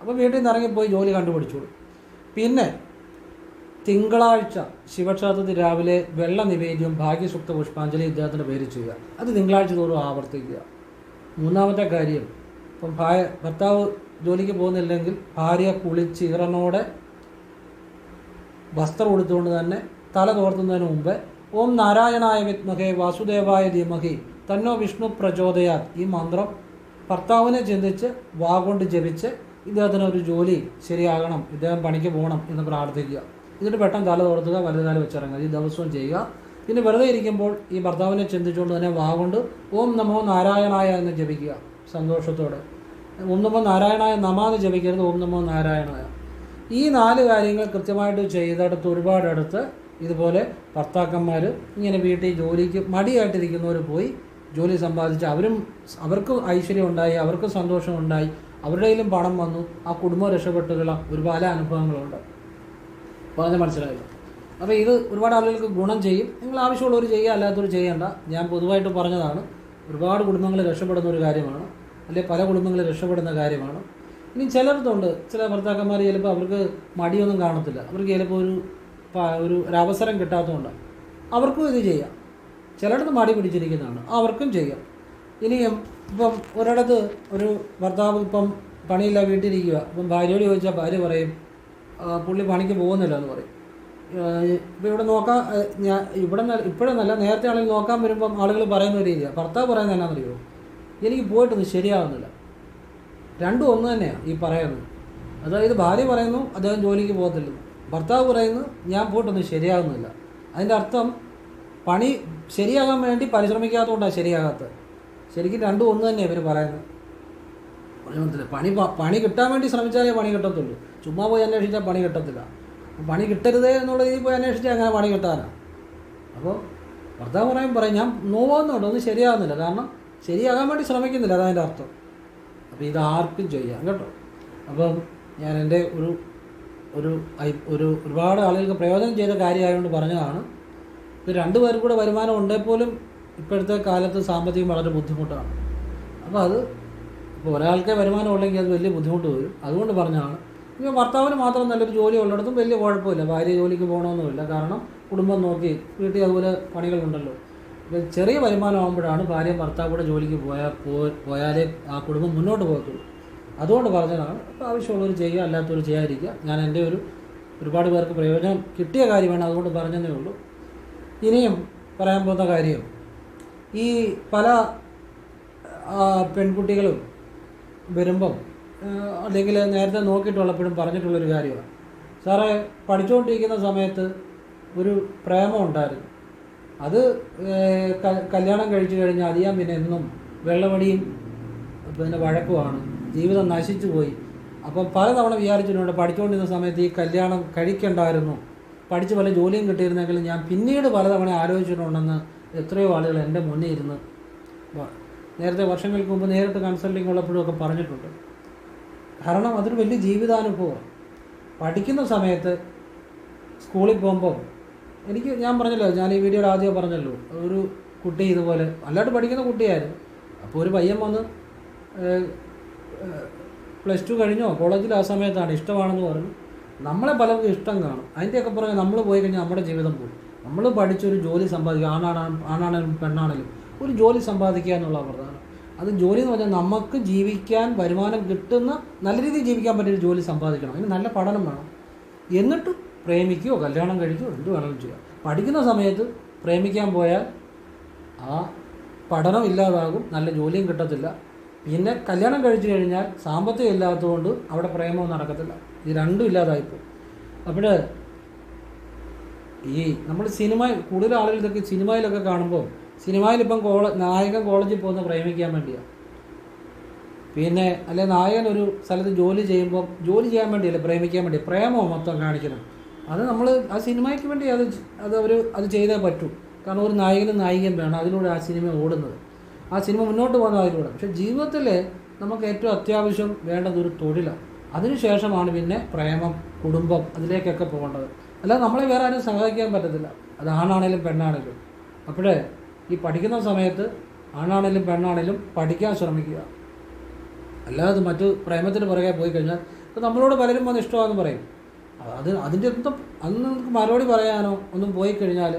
അപ്പോൾ വീട്ടിൽ നിന്ന് ഇറങ്ങിപ്പോയി ജോലി കണ്ടുപിടിച്ചോളൂ. പിന്നെ തിങ്കളാഴ്ച ശിവക്ഷേത്രത്തിൽ രാവിലെ വെള്ള നിവേദ്യം ഭാഗ്യസുക്ത പുഷ്പാഞ്ജലി ഇദ്ദേഹത്തിൻ്റെ പേര് ചെയ്യുക. അത് തിങ്കളാഴ്ച തോറും ആവർത്തിക്കുക. 3ാമത്തെ കാര്യം, ഇപ്പം ഭർത്താവ് ജോലിക്ക് പോകുന്നില്ലെങ്കിൽ ഭാര്യ കുളിച്ച് ഈറനോടെ വസ്ത്രം ഉടുത്തുകൊണ്ട് തന്നെ തല തോർത്തുന്നതിന് മുമ്പ് ഓം നാരായണായ വിദ്മഹേ വാസുദേവായ ധീമഹി തന്നോ വിഷ്ണു പ്രചോദയാത് ഈ മന്ത്രം ഭർത്താവിനെ ചിന്തിച്ച് വാഗൊണ്ട് ജപിച്ച് ഇദ്ദേഹത്തിന് ഒരു ജോലി ശരിയാകണം, ഇദ്ദേഹം പണിക്ക് പോകണം എന്ന് പ്രാർത്ഥിക്കുക. എന്നിട്ട് പെട്ടെന്ന് തല തോർത്തുക, വലുതാല് വെച്ചിറങ്ങുക. ഈ ദിവസവും ചെയ്യുക. പിന്നെ വെറുതെ ഇരിക്കുമ്പോൾ ഈ ഭർത്താവിനെ ചിന്തിച്ചുകൊണ്ട് തന്നെ വാഗൊണ്ട് ഓം നമോ നാരായണായ എന്ന് ജപിക്കുക സന്തോഷത്തോടെ. ഓം നമോ നാരായണായ നമാന്ന് ജപിക്കരുത്, ഓം നമോ നാരായണായ. ഈ 4 കാര്യങ്ങൾ കൃത്യമായിട്ട് ചെയ്തെടുത്ത് ഒരുപാടടുത്ത് ഇതുപോലെ ഭർത്താക്കന്മാർ ഇങ്ങനെ വീട്ടിൽ ജോലിക്ക് മടിയായിട്ടിരിക്കുന്നവർ പോയി ജോലി സമ്പാദിച്ച് അവർക്കും ഐശ്വര്യം ഉണ്ടായി, അവർക്കും സന്തോഷം ഉണ്ടായി, അവരുടെയിലും പണം വന്നു, ആ കുടുംബം രക്ഷപ്പെട്ടുള്ള ഒരുപാട് അനുഭവങ്ങളുണ്ട്. പറഞ്ഞ് മനസ്സിലായില്ല. അപ്പോൾ ഇത് ഒരുപാട് ആളുകൾക്ക് ഗുണം ചെയ്യും. നിങ്ങൾ ആവശ്യമുള്ളവർ ചെയ്യുക, അല്ലാത്തവർ ചെയ്യേണ്ട. ഞാൻ പൊതുവായിട്ട് പറഞ്ഞതാണ്. ഒരുപാട് കുടുംബങ്ങൾ രക്ഷപ്പെടുന്ന ഒരു കാര്യമാണ്, അല്ലെങ്കിൽ പല കുടുംബങ്ങൾ രക്ഷപ്പെടുന്ന കാര്യമാണ്. ഇനി ചിലർക്കുണ്ട്, ചില ഭർത്താക്കന്മാർ ചിലപ്പോൾ അവർക്ക് മടിയൊന്നും കാണത്തില്ല, അവർക്ക് ചിലപ്പോൾ ഒരു അവസരം കിട്ടാത്തതുകൊണ്ടാണ്. അവർക്കും ഇത് ചെയ്യാം. ചിലയിടത്ത് മടി പിടിച്ചിരിക്കുന്നതാണ്, അവർക്കും ചെയ്യാം. ഇനിയും ഇപ്പം ഒരിടത്ത് ഒരു ഭർത്താവ് ഇപ്പം പണിയില്ല വീട്ടിലിരിക്കുക, അപ്പം ഭാര്യയോട് ചോദിച്ചാൽ ഭാര്യ പറയും പുള്ളി പണിക്ക് പോകുന്നില്ല എന്ന് പറയും. ഇപ്പം ഇവിടെ നോക്കാൻ ഇപ്പോഴെന്നല്ല നേരത്തെ ആണെങ്കിൽ നോക്കാൻ വരുമ്പം ആളുകൾ പറയുന്ന ഒരു രീതിയാണ്. ഭർത്താവ് പറയുന്നത് എന്നാണെന്നറിയോ, എനിക്ക് പോയിട്ടൊന്നും ശരിയാകുന്നില്ല. രണ്ടും ഒന്ന് തന്നെയാണ് ഈ പറയുന്നത്. അതായത് ഭാര്യ പറയുന്നു അദ്ദേഹം ജോലിക്ക് പോകത്തില്ലെന്ന്, ഭർത്താവ് പറയുന്നു ഞാൻ പോയിട്ടൊന്നും ശരിയാകുന്നില്ല. അതിൻ്റെ അർത്ഥം പണി ശരിയാകാൻ വേണ്ടി പരിശ്രമിക്കാത്തതുകൊണ്ടാണ് ശരിയാകാത്തത്. ശരിക്കും രണ്ടും ഒന്ന് തന്നെയാണ് ഇവർ പറയുന്നത്. പണി കിട്ടാൻ വേണ്ടി ശ്രമിച്ചാലേ പണി കിട്ടത്തുള്ളൂ. ചുമ്മാ പോയി അന്വേഷിച്ചാൽ പണി കിട്ടത്തില്ല. പണി കിട്ടരുതേ എന്നുള്ള രീതിയിൽ പോയി അന്വേഷിച്ചാൽ അങ്ങനെ പണി കിട്ടാനാണ്. അപ്പോൾ ഭർത്താവ് പറയും ഞാൻ നോവുന്നുണ്ട്, ഒന്നും ശരിയാകുന്നില്ല, കാരണം ശരിയാകാൻ വേണ്ടി ശ്രമിക്കുന്നില്ല, അതതിൻ്റെ അർത്ഥം. അപ്പോൾ ഇത് ആർക്കും ചെയ്യാം കേട്ടോ. അപ്പം ഞാൻ എൻ്റെ ഒരുപാട് ആളുകൾക്ക് പ്രയോജനം ചെയ്ത കാര്യമായതുകൊണ്ട് പറഞ്ഞതാണ്. ഇത് രണ്ടുപേർക്കും കൂടെ വരുമാനം ഉണ്ടെങ്കിൽ പോലും ഇപ്പോഴത്തെ കാലത്ത് സാമ്പത്തികം വളരെ ബുദ്ധിമുട്ടാണ്. അപ്പോൾ അത് ഇപ്പോൾ ഒരാൾക്കേ വരുമാനം ഉള്ളെങ്കിൽ അത് വലിയ ബുദ്ധിമുട്ട് വരും. അതുകൊണ്ട് പറഞ്ഞതാണ്. ഇപ്പോൾ ഭർത്താവിന് മാത്രം നല്ലൊരു ജോലി ഉള്ളിടത്തും വലിയ കുഴപ്പമില്ല, ഭാര്യ ജോലിക്ക് പോകണമെന്നുമില്ല. കാരണം കുടുംബം നോക്കി വീട്ടിൽ അതുപോലെ പണികളുണ്ടല്ലോ. ഇപ്പോൾ ചെറിയ വരുമാനം ആകുമ്പോഴാണ് ഭാര്യയും ഭർത്താവ് കൂടെ ജോലിക്ക് പോയാലേ ആ കുടുംബം മുന്നോട്ട് പോകത്തുള്ളൂ. അതുകൊണ്ട് പറഞ്ഞതാണ്. അപ്പോൾ ആവശ്യമുള്ളവർ ചെയ്യുക, അല്ലാത്തവർ ചെയ്യാതിരിക്കുക. ഞാൻ എൻ്റെ ഒരുപാട് പേർക്ക് പ്രയോജനം കിട്ടിയ കാര്യമാണ്, അതുകൊണ്ട് പറഞ്ഞതേ ഉള്ളൂ. ഇനിയും പറയാൻ പോകുന്ന കാര്യം, ഈ പല പെൺകുട്ടികളും വരുമ്പം അല്ലെങ്കിൽ നേരത്തെ നോക്കിയിട്ടുള്ളപ്പോഴും പറഞ്ഞിട്ടുള്ളൊരു കാര്യമാണ്, സാറേ പഠിച്ചുകൊണ്ടിരിക്കുന്ന സമയത്ത് ഒരു പ്രേമം ഉണ്ടായിരുന്നു, അത് കല്യാണം കഴിച്ചു കഴിഞ്ഞാൽ അധികം പിന്നെ എന്നും വെള്ളമടിയും പിന്നെ വഴക്കുമാണ്, ജീവിതം നശിച്ചു പോയി. അപ്പം പലതവണ വിചാരിച്ചിട്ടുണ്ട് പഠിച്ചുകൊണ്ടിരുന്ന സമയത്ത് ഈ കല്യാണം കഴിക്കണ്ടായിരുന്നു, പഠിച്ച് പല ജോലിയും കിട്ടിയിരുന്നെങ്കിലും ഞാൻ പിന്നീട് പലതവണ ആലോചിച്ചിട്ടുണ്ടെന്ന് എത്രയോ ആളുകൾ എൻ്റെ മുന്നിൽ ഇരുന്ന് നേരത്തെ വർഷങ്ങൾക്ക് മുമ്പ് നേരിട്ട് കൺസൾട്ടിങ് ഉള്ളപ്പോഴും ഒക്കെ പറഞ്ഞിട്ടുണ്ട്. കാരണം അതൊരു വലിയ ജീവിതാനുഭവമാണ്. പഠിക്കുന്ന സമയത്ത് സ്കൂളിൽ പോകുമ്പം ഞാൻ പറഞ്ഞല്ലോ, ഞാൻ ഈ വീഡിയോയുടെ ആദ്യം പറഞ്ഞല്ലോ, ഒരു കുട്ടി ഇതുപോലെ നല്ലതായിട്ട് പഠിക്കുന്ന കുട്ടിയായിരുന്നു. അപ്പോൾ ഒരു പയ്യൻ വന്ന് +2 കഴിഞ്ഞോ കോളേജിൽ ആ സമയത്താണ് ഇഷ്ടമാണെന്ന് പറഞ്ഞു. നമ്മളെ പലർക്കും ഇഷ്ടം കാണും, അതിൻ്റെയൊക്കെ പുറകെ നമ്മൾ പോയി കഴിഞ്ഞാൽ നമ്മുടെ ജീവിതം പോയി. നമ്മൾ പഠിച്ചൊരു ജോലി സമ്പാദിക്കുക, ആണാണെങ്കിലും പെണ്ണാണെങ്കിലും ഒരു ജോലി സമ്പാദിക്കുക എന്നുള്ള പ്രധാനം. അത് ജോലി എന്ന് പറഞ്ഞാൽ നമുക്ക് ജീവിക്കാൻ വരുമാനം കിട്ടുന്ന നല്ല രീതിയിൽ ജീവിക്കാൻ പറ്റിയൊരു ജോലി സമ്പാദിക്കണം. അതിന് നല്ല പഠനം വേണം. എന്നിട്ട് പ്രേമിക്കുകയോ കല്യാണം കഴിക്കുകയോ എന്ത് വേണമെങ്കിലും ചെയ്യാം. പഠിക്കുന്ന സമയത്ത് പ്രേമിക്കാൻ പോയാൽ ആ പഠനം ഇല്ലാതാകും, നല്ല ജോലിയും കിട്ടത്തില്ല. പിന്നെ കല്യാണം കഴിച്ചു കഴിഞ്ഞാൽ സാമ്പത്തികം ഇല്ലാത്തതുകൊണ്ട് അവിടെ പ്രേമവും നടക്കത്തില്ല. ഇത് രണ്ടും ഇല്ലാതായിപ്പോകും. അപ്പോൾ ഈ നമ്മൾ കൂടുതൽ ആളുകൾ ഇതൊക്കെ സിനിമയിലൊക്കെ കാണുമ്പോൾ, സിനിമയിലിപ്പം നായകൻ കോളേജിൽ പോകുന്ന പ്രേമിക്കാൻ വേണ്ടിയാണ്, പിന്നെ അല്ലെ നായകൻ ഒരു സ്ഥലത്ത് ജോലി ചെയ്യുമ്പോൾ ജോലി ചെയ്യാൻ വേണ്ടിയല്ല, പ്രേമിക്കാൻ വേണ്ടി, പ്രേമോ മൊത്തം കാണിക്കണം. അത് നമ്മൾ ആ സിനിമയ്ക്ക് വേണ്ടി അത് ചെയ്തേ പറ്റൂ. കാരണം ഒരു നായകനും നായികയും വേണം, അതിലൂടെ ആ സിനിമ ഓടുന്നത്, ആ സിനിമ മുന്നോട്ട് പോകുന്നത് അതിലൂടെ. പക്ഷേ ജീവിതത്തിൽ നമുക്ക് ഏറ്റവും അത്യാവശ്യം വേണ്ടത് ഒരു തൊഴിലാണ്. അതിനുശേഷമാണ് പിന്നെ പ്രേമം, കുടുംബം, അതിലേക്കൊക്കെ പോകേണ്ടത്. അല്ലാതെ നമ്മളെ വേറെ ആരും സഹായിക്കാൻ പറ്റത്തില്ല, അത് ആണാണേലും പെണ്ണാണേലും. അപ്പോഴേ ഈ പഠിക്കുന്ന സമയത്ത് ആണാണേലും പെണ്ണാണേലും പഠിക്കാൻ ശ്രമിക്കുക. അല്ലാതെ മറ്റു പ്രേമത്തിന് പുറകെ പോയി കഴിഞ്ഞാൽ ഇപ്പോൾ നമ്മളോട് പലരും വന്ന് ഇഷ്ടമാണെന്ന് പറയും. അതിൻ്റെ അന്ന് നമുക്ക് മറുപടി പറയാനോ ഒന്നും പോയി കഴിഞ്ഞാൽ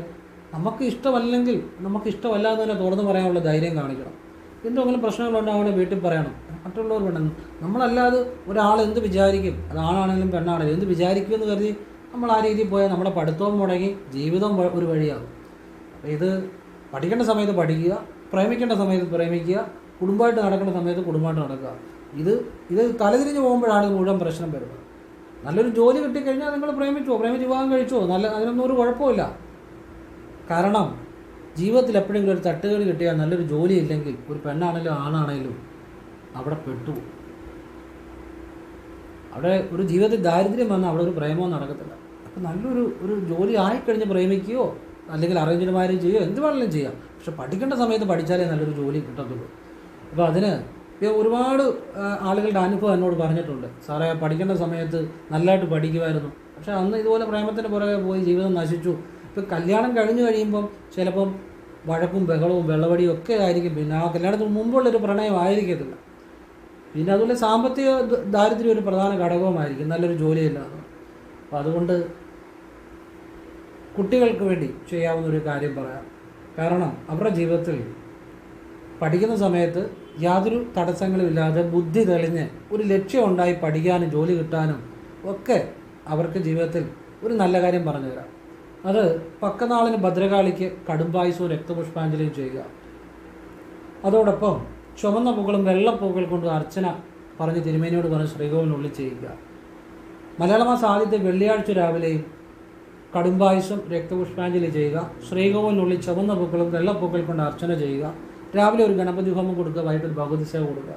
നമുക്ക് ഇഷ്ടമല്ലെങ്കിൽ നമുക്ക് ഇഷ്ടമല്ല എന്ന് തന്നെ തുറന്ന് പറയാനുള്ള ധൈര്യം കാണിക്കണം. എന്തെങ്കിലും പ്രശ്നങ്ങളുണ്ടാവണേ വീട്ടിൽ പറയണം, മറ്റുള്ളവർ വേണം. നമ്മളല്ലാതെ ഒരാൾ എന്ത് വിചാരിക്കും, അത് ആണാണെങ്കിലും പെണ്ണാണെങ്കിലും എന്ത് വിചാരിക്കുമെന്ന് കരുതി നമ്മൾ ആ രീതിയിൽ പോയാൽ നമ്മുടെ പഠിത്തവും മുടങ്ങി ജീവിതം ഒരു വഴിയാകും. അപ്പോൾ ഇത് പഠിക്കേണ്ട സമയത്ത് പഠിക്കുക, പ്രേമിക്കേണ്ട സമയത്ത് പ്രേമിക്കുക, കുടുംബമായിട്ട് നടക്കേണ്ട സമയത്ത് കുടുംബമായിട്ട് നടക്കുക. ഇത് തലതിരിഞ്ഞ് പോകുമ്പോഴാണ് മുഴുവൻ പ്രശ്നം വരുന്നത്. നല്ലൊരു ജോലി കിട്ടിക്കഴിഞ്ഞാൽ നിങ്ങൾ പ്രേമിച്ചോ, പ്രേമിച്ച് വിവാഹം കഴിച്ചോ, അതിനൊന്നും ഒരു കുഴപ്പമില്ല. കാരണം ജീവിതത്തിൽ എപ്പോഴെങ്കിലും ഒരു തട്ടുകേട് കിട്ടിയാൽ നല്ലൊരു ജോലി ഇല്ലെങ്കിൽ ഒരു പെണ്ണാണെങ്കിലും ആണാണെങ്കിലും അവിടെ പെട്ടു. അവിടെ ഒരു ജീവിതത്തിൽ ദാരിദ്ര്യം വന്നാൽ അവിടെ ഒരു പ്രേമവും നടക്കത്തില്ല. അപ്പോൾ നല്ലൊരു ജോലി ആയിക്കഴിഞ്ഞ് പ്രേമിക്കുകയോ അല്ലെങ്കിൽ അറേഞ്ച്ഡ് മാരേജ് ചെയ്യുകയോ എന്ത് വേണമെങ്കിലും ചെയ്യാം. പക്ഷെ പഠിക്കേണ്ട സമയത്ത് പഠിച്ചാലേ നല്ലൊരു ജോലി കിട്ടത്തുള്ളൂ. അപ്പോൾ അതിന് ഒരുപാട് ആളുകളുടെ അനുഭവം എന്നോട് പറഞ്ഞിട്ടുണ്ട്, സാറേ പഠിക്കേണ്ട സമയത്ത് നല്ലതായിട്ട് പഠിക്കുമായിരുന്നു, പക്ഷേ അന്ന് ഇതുപോലെ പ്രേമത്തിന് പുറകെ പോയി ജീവിതം നശിച്ചു. ഇപ്പോൾ കല്യാണം കഴിഞ്ഞ് കഴിയുമ്പം ചിലപ്പം വഴക്കും ബഹളവും വെള്ളവടിയും ഒക്കെ ആയിരിക്കും. പിന്നെ ആ കല്യാണത്തിന് മുമ്പുള്ളൊരു പ്രണയം ആയിരിക്കത്തില്ല. പിന്നെ അതുപോലെ സാമ്പത്തിക ദാരിദ്ര്യം ഒരു പ്രധാന ഘടകവുമായിരിക്കും, നല്ലൊരു ജോലിയില്ലാതെ. അപ്പോൾ അതുകൊണ്ട് കുട്ടികൾക്ക് വേണ്ടി ചെയ്യാവുന്ന ഒരു കാര്യം പറയാം. കാരണം അവരുടെ ജീവിതത്തിൽ പഠിക്കുന്ന സമയത്ത് യാതൊരു തടസ്സങ്ങളുമില്ലാതെ ബുദ്ധി തെളിഞ്ഞ് ഒരു ലക്ഷ്യമുണ്ടായി പഠിക്കാനും ജോലി കിട്ടാനും ഒക്കെ അവർക്ക് ജീവിതത്തിൽ ഒരു നല്ല കാര്യം പറഞ്ഞു തരാം. അത് പക്കനാളിന് ഭദ്രകാളിക്ക് കടുംപായസവും രക്തപുഷ്പാഞ്ജലിയും ചെയ്യുക. അതോടൊപ്പം ചുവന്ന പൂക്കളും വെള്ളപ്പൂക്കൾ കൊണ്ട് അർച്ചന പറഞ്ഞ് തിരുമേനിയോട് പറഞ്ഞ് ശ്രീകോവിലിനുള്ളിൽ ചെയ്യുക. മലയാള മാസം ആദ്യത്തെ വെള്ളിയാഴ്ച രാവിലെയും കടുംപായസം രക്തപുഷ്പാഞ്ജലി ചെയ്യുക. ശ്രീകോവിലിനുള്ളിൽ ചുവന്ന പൂക്കളും വെള്ളപ്പൂക്കൾ കൊണ്ട് അർച്ചന ചെയ്യുക. രാവിലെ ഒരു ഗണപതി ഹോമം കൊടുക്കുക, വൈകിട്ട് ഒരു ഭഗവതി സേവ കൊടുക്കുക.